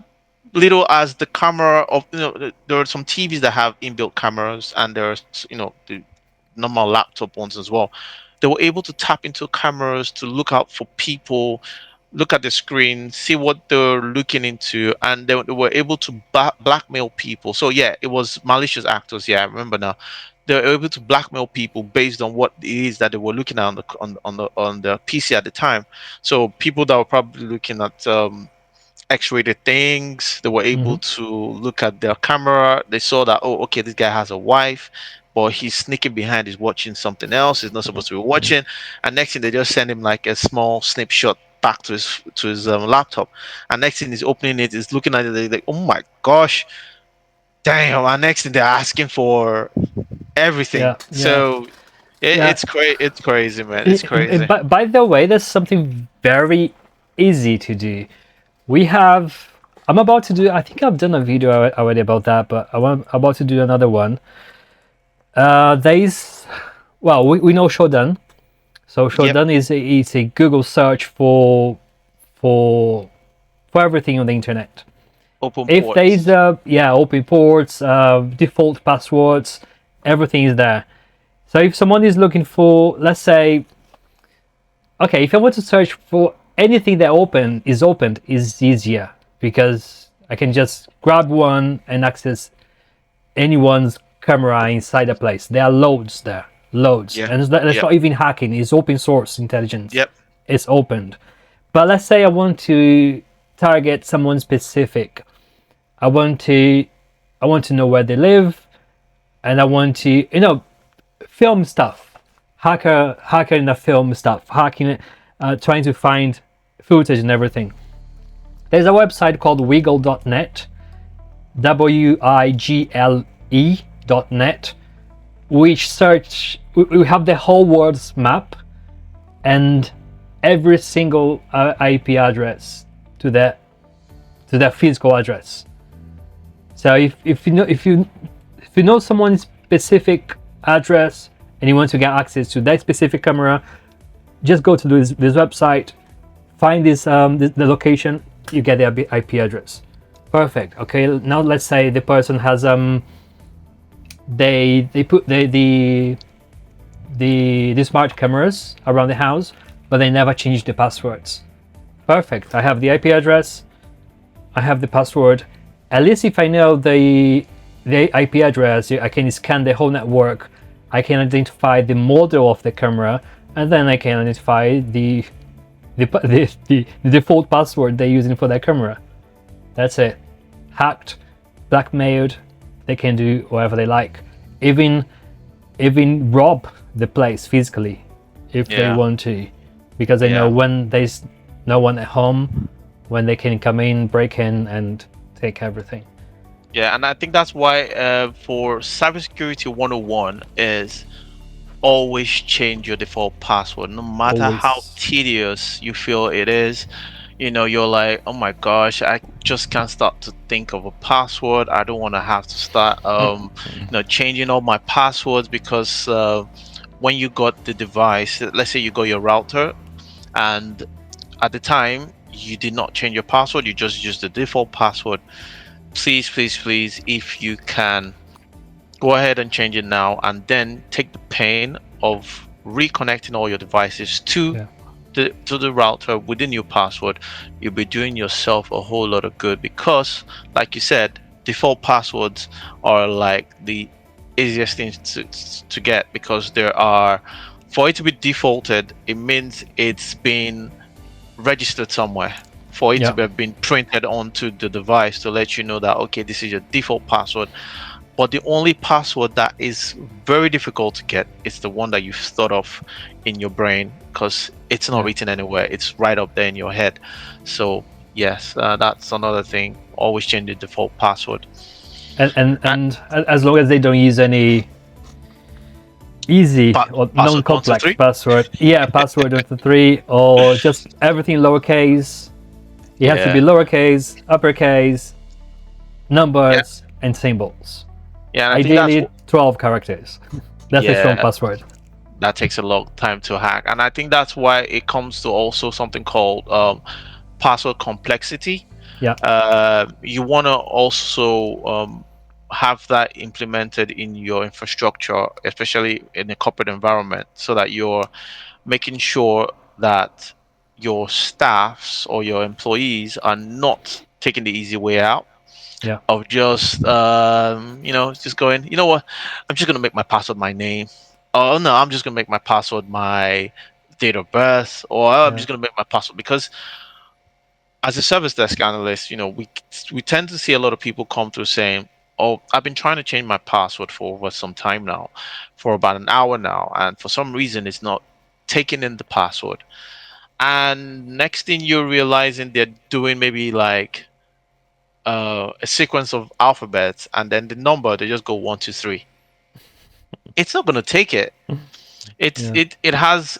little as the camera of, there are some TVs that have inbuilt cameras, and there's the normal laptop ones as well. They were able to tap into cameras to look out for people look at the screen, see what they're looking into, and they were able to blackmail people. So yeah, it was malicious actors. Yeah, I remember now. They were able to blackmail people based on what it is that they were looking at on the PC at the time. So people that were probably looking at X-rated things. They were able Hmm. to look at their camera. They saw that, oh, okay, this guy has a wife, but he's sneaking behind. He's watching something else. He's not supposed to be watching. And next thing, they just send him like a small snapshot back to his laptop. And next thing, he's opening it, he's looking at it, they're like, oh my gosh, damn. And next thing, they're asking for everything. Yeah, yeah, So yeah. it's crazy, man. It's crazy. By the way, there's something very easy to do. We have. I'm about to do. I think I've done a video already about that, but I'm about to do another one. There's. Well, we know Shodan. So Yep. Shodan is a Google search for for everything on the internet. Open If there is ports. open ports, default passwords, everything is there. So if someone is looking for, let's say, okay, if I want to search for anything that opened is easier because I can just grab one and access anyone's camera inside a place. There are loads there, loads, Yeah. and that's Yep. not even hacking. It's open source intelligence. Yep. It's opened. But let's say I want to target someone specific. I want to I want to know where they live, and I want to film stuff, hacker in the film stuff, hacking it, trying to find footage and everything. There's a website called wiggle.net, WIGLE.net, which search we have the whole world's map and every single IP address to their physical address. So if you know someone's specific address and you want to get access to that specific camera, just go to this website, find the location, you get the IP address. Perfect. Okay, now let's say the person has they put the smart cameras around the house, but they never changed the passwords. Perfect. I have the IP address, I have the password. At least if I know the IP address, I can scan the whole network. I can identify the model of the camera, and then I can identify the default password they're using for that camera. That's it. Hacked, blackmailed. They can do whatever they like. Even rob the place physically if they Yeah. want to, because they know Yeah. when there's no one at home, when they can come in, break in, and take everything. Yeah, and I think that's why for cybersecurity 101 is always change your default password, no matter how Always. tedious you feel it is. You're like, oh my gosh, I just can't start to think of a password. I don't want to have to start, changing all my passwords because when you got the device, let's say you got your router, and at the time you did not change your password, you just used the default password. Please, please, please, if you can, go ahead and change it now, and then take the pain of reconnecting all your devices to Yeah. the router with the new password. You'll be doing yourself a whole lot of good because, like you said, default passwords are like the easiest things to get because there are, for it to be defaulted, it means it's been registered somewhere, for it to Yeah. have been printed onto the device to let you know that, okay, this is your default password. But the only password that is very difficult to get is the one that you've thought of in your brain because it's not Yeah. written anywhere. It's right up there in your head. So yes, that's another thing. Always change the default password. Uh, And as long as they don't use any easy or Password one two non-complex three. password, yeah, password of the three, or just everything lowercase. It has to be Yeah, lowercase, uppercase, yeah, numbers, and symbols. yeah. And I think Ideally, 12 characters. That's a strong yeah, password. that takes a long time to hack, and I think that's why it comes to also something called password complexity. Yeah, You want to also have that implemented in your infrastructure, especially in a corporate environment, so that you're making sure that your staffs or your employees are not taking the easy way out Yeah. of just just going, you know what, I'm just gonna make my password my name. Oh no, I'm just gonna make my password my date of birth, or "Oh, I'm Yeah. just gonna make my password," because as a service desk analyst, we tend to see a lot of people come through saying, "Oh, I've been trying to change my password for over some time now, for about an hour now, and for some reason it's not taking in the password." And next thing you're realizing, they're doing maybe like a sequence of alphabets, and then the number they just go 1 2 3. It's not going to take it. Yeah.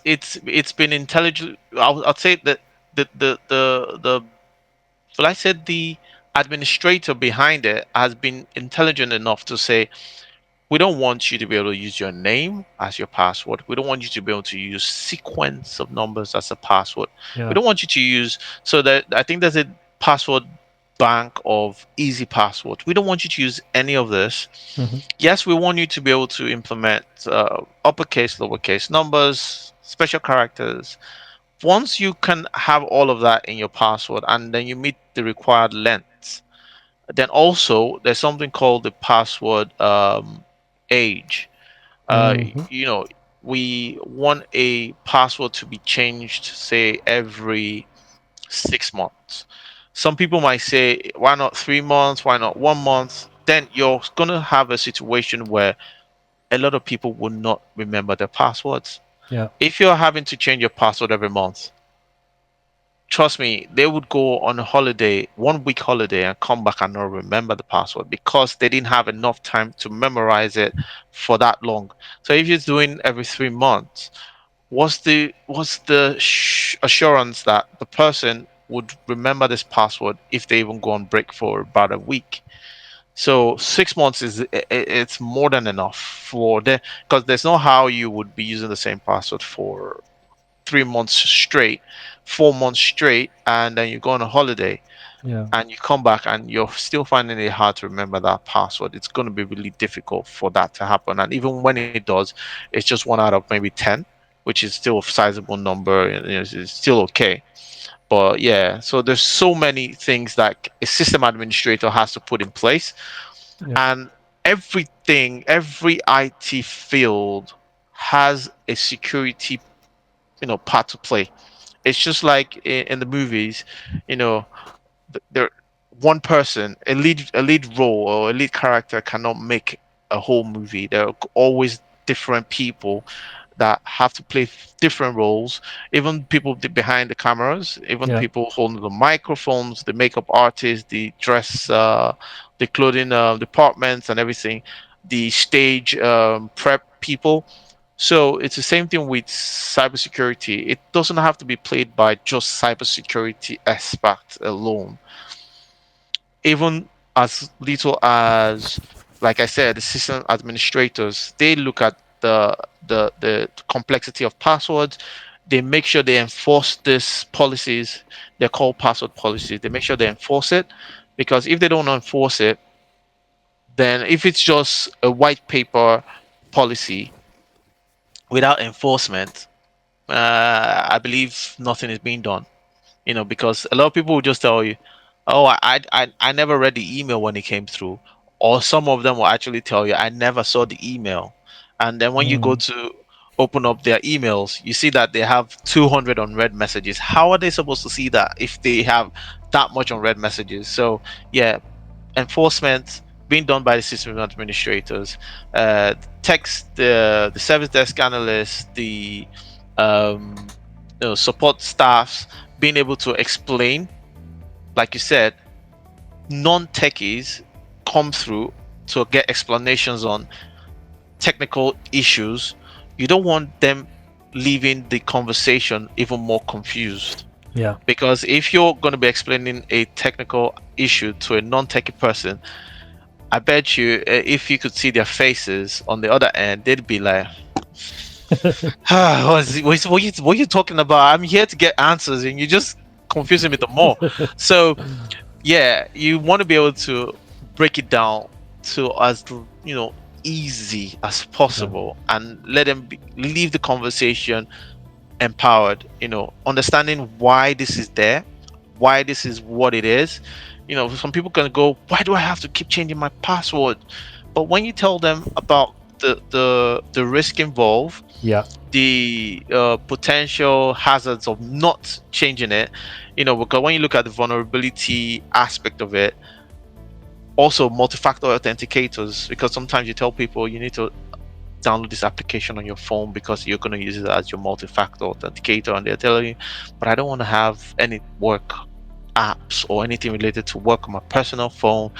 It's been intelligent. I'll say that the well, I said the administrator behind it has been intelligent enough to say, we don't want you to be able to use your name as your password. We don't want you to be able to use sequence of numbers as a password. We Yeah. don't want you to use, so that I think there's a password bank of easy passwords. We don't want you to use any of this. Hmm. Yes, we want you to be able to implement uppercase, lowercase numbers, special characters. Once you can have all of that in your password and then you meet the required lengths, then also there's something called the password age. uh Hmm. you know we want a password to be changed, say, every 6 months. Some people might say, why not 3 months, why not 1 month? Then you're going to have a situation where a lot of people will not remember their passwords. Yeah. If you're having to change your password every month, trust me, they would go on a holiday, 1 week holiday, and come back and not remember the password because they didn't have enough time to memorize it for that long. So if you're doing every 3 months, what's the assurance that the person would remember this password if they even go on break for about a week? So 6 months it's more than enough for the, because there's no how you would be using the same password for 3 months straight, 4 months straight, and then you go on a holiday Yeah. and you come back and you're still finding it hard to remember that password. It's going to be really difficult for that to happen. And even when it does, it's just 1 out of maybe 10, which is still a sizable number. And it's still okay. But yeah, so there's so many things that a system administrator has to put in place, Yeah. and every IT field has a security, part to play. It's just like in the movies, you know, there one person, a lead role or a lead character cannot make a whole movie. There are always different people that have to play different roles. Even people behind the cameras, even Yeah. people holding the microphones, the makeup artists, the dress, the clothing departments, and everything, the stage prep people. So it's the same thing with cybersecurity. It doesn't have to be played by just cybersecurity experts alone. Even as little as, like I said, the system administrators, they look at the complexity of passwords. They make sure they enforce these policies. They're called password policies. They make sure they enforce it, because if they don't enforce it, then if it's just a white paper policy without enforcement, I believe nothing is being done. Because a lot of people will just tell you, "Oh, I never read the email when it came through," or some of them will actually tell you, "I never saw the email," and then when you go Mm. to open up their emails, you see that they have 200 unread messages. How are they supposed to see that if they have that much unread messages? So yeah, enforcement being done by the system administrators, text, the service desk analysts, the um, support staffs, being able to explain, like you said, non-techies come through to get explanations on technical issues. You don't want them leaving the conversation even more confused. Yeah. Because if you're going to be explaining a technical issue to a non-techie person, I bet you, if you could see their faces on the other end, they'd be like, what are you talking about? I'm here to get answers, and you're just confusing me the more. So, yeah, you want to be able to break it down to as easy as Yeah. possible, and let them leave the conversation empowered, understanding why this is there, why this is what it is. Some people can go, why do I have to keep changing my password? But when you tell them about the risk involved, Yeah. the potential hazards of not changing it, because when you look at the vulnerability aspect of it, also multi-factor authenticators, because sometimes you tell people you need to download this application on your phone because you're going to use it as your multi-factor authenticator, and they're telling you, but I don't want to have any work apps or anything related to work on my personal phone.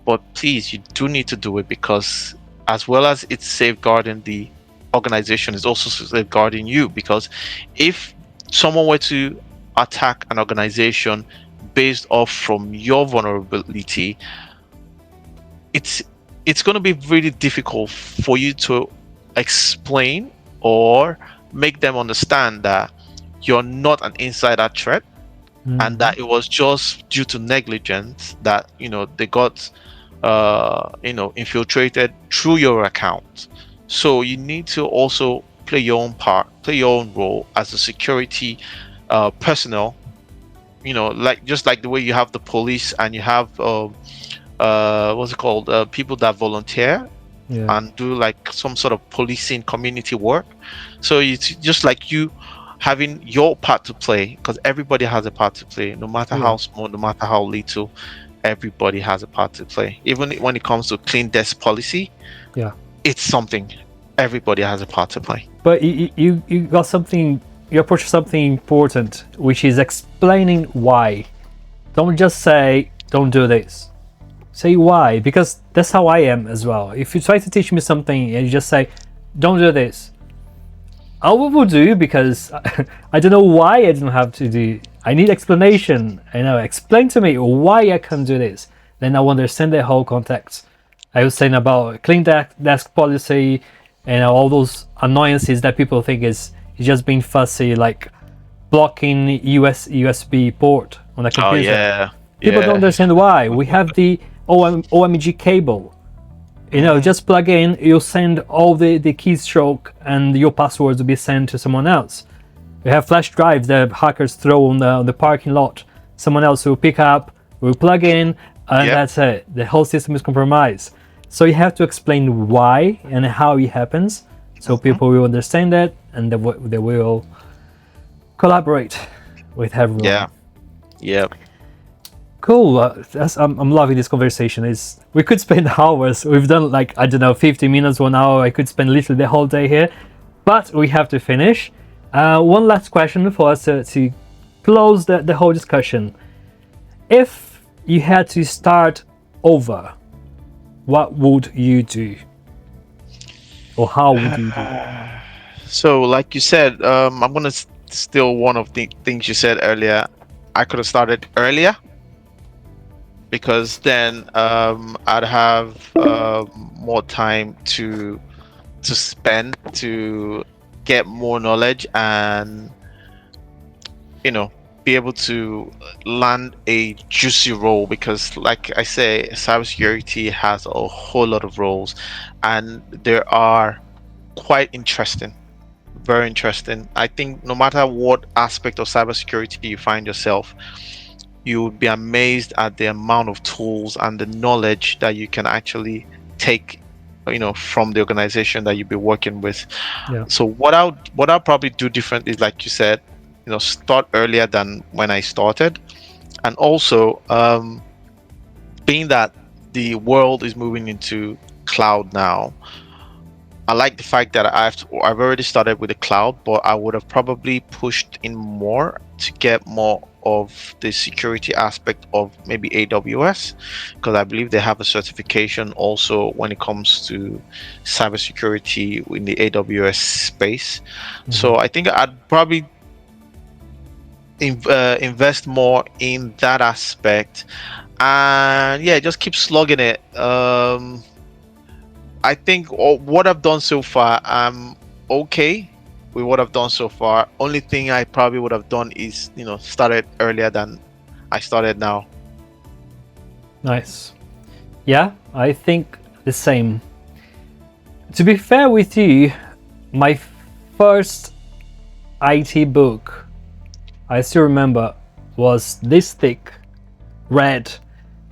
But please, you do need to do it, because as well as it's safeguarding the organization, it's also safeguarding you, because if someone were to attack an organization based off from your vulnerability, it's going to be really difficult for you to explain or make them understand that you're not an insider threat, and that it was just due to negligence that they got infiltrated through your account. So you need to also play your own part, play your own role as a security personnel. Like just like the way you have the police and you have what's it called, people that volunteer Yeah. and do like some sort of policing community work. So it's just like you having your part to play, because everybody has a part to play, no matter Yeah. how small, no matter how little. Everybody has a part to play. Even when it comes to clean desk policy, Yeah. it's something everybody has a part to play. But you got something. You approach something important, which is explaining why. Don't just say don't do this. Say why, because that's how I am as well. If you try to teach me something and you just say don't do this, I will do, because I don't know why I don't have to do. I need explanation. Explain to me why I can't do this. Then I will understand the whole context. I was saying about clean desk policy and all those annoyances that people think is just being fussy, like blocking USB port on a Oh computer. yeah, People don't yeah. understand why. We have the OMG cable. Just plug in, you'll send all the keystroke and your passwords will be sent to someone else. We have flash drives that hackers throw on the parking lot. Someone else will pick up, will plug in, and Yep. that's it. The whole system is compromised. So you have to explain why and how it happens, so people will understand that, and they will collaborate with everyone. Yeah. Yep. Cool. I'm loving this conversation. We could spend hours. We've done like, I don't know, 50 minutes, 1 hour. I could spend literally the whole day here, but we have to finish. One last question for us to close the whole discussion. If you had to start over, what would you do? Or how would you do it? So, like you said, I'm gonna steal one of the things you said earlier. I could have started earlier, because then I'd have more time to spend to get more knowledge and be able to land a juicy role, because like I say, cybersecurity has a whole lot of roles and they are quite interesting, very interesting. I think no matter what aspect of cybersecurity you find yourself, you would be amazed at the amount of tools and the knowledge that you can actually take from the organization that you'll be working with. Yeah. So what I'll probably do different is, like you said, start earlier than when I started. And also being that the world is moving into cloud now, I like the fact that I've already started with the cloud, but I would have probably pushed in more to get more of the security aspect of maybe AWS, because I believe they have a certification also when it comes to cybersecurity in the AWS space. So I think I'd probably invest more in that aspect, and yeah, just keep slugging it. I think what I've done so far, I'm okay with what I've done so far. Only thing I probably would have done is, started earlier than I started now. Nice. Yeah, I think the same. To be fair with you, my first IT book I still remember was this thick, red,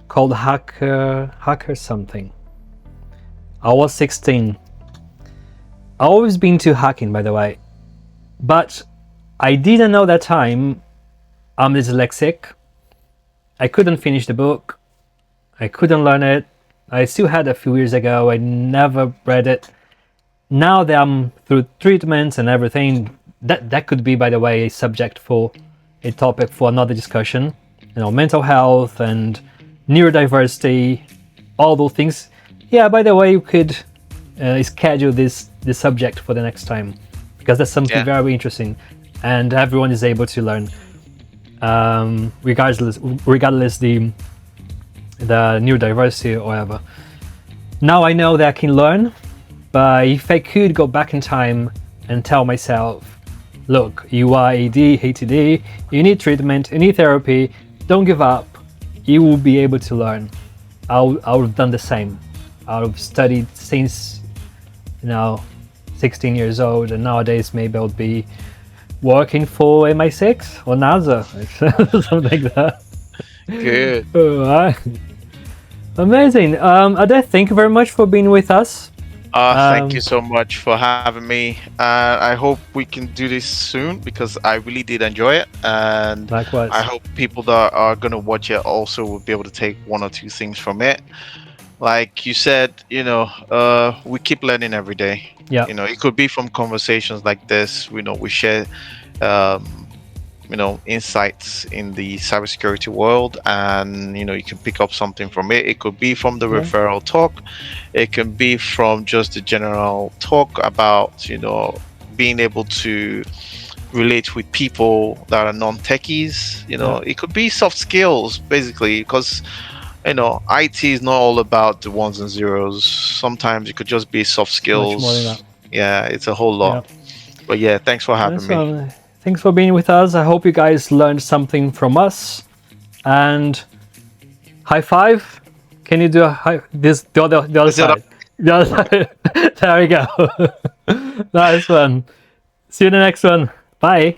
called Hacker something. I was 16. I always been to hacking, by the way, but I didn't know that time I'm dyslexic. I couldn't finish the book. I couldn't learn it. I still had a few years ago. I never read it. Now that I'm through treatments and everything, that could be, by the way, a subject for a topic for another discussion. You know, mental health and neurodiversity, all those things. Yeah, by the way, you could schedule this subject for the next time, because that's something very interesting, and everyone is able to learn, regardless the neurodiversity or whatever. Now I know that I can learn, but if I could go back in time and tell myself, look, you are ADHD, you need treatment, you need therapy, don't give up, you will be able to learn. I would have done the same. I would have studied since, 16 years old, and nowadays maybe I would be working for MI6 or NASA, something like that. Good. Alright. Amazing. Ade, thank you very much for being with us. Thank you so much for having me. I hope we can do this soon, because I really did enjoy it, and Likewise. I hope people that are going to watch it also will be able to take one or two things from it. Like you said, we keep learning every day. Yeah. It could be from conversations like this. We share insights in the cybersecurity world, and you can pick up something from it. It could be from the referral talk, it can be from just the general talk about being able to relate with people that are non-techies. It could be soft skills, basically, because IT is not all about the ones and zeros. Sometimes it could just be soft skills. Much more than that. Yeah, it's a whole lot. But yeah, thanks for having me. Thanks for being with us. I hope you guys learned something from us. And high five. Can you do a high? The other side. The other side. There we go. Nice one. See you in the next one. Bye.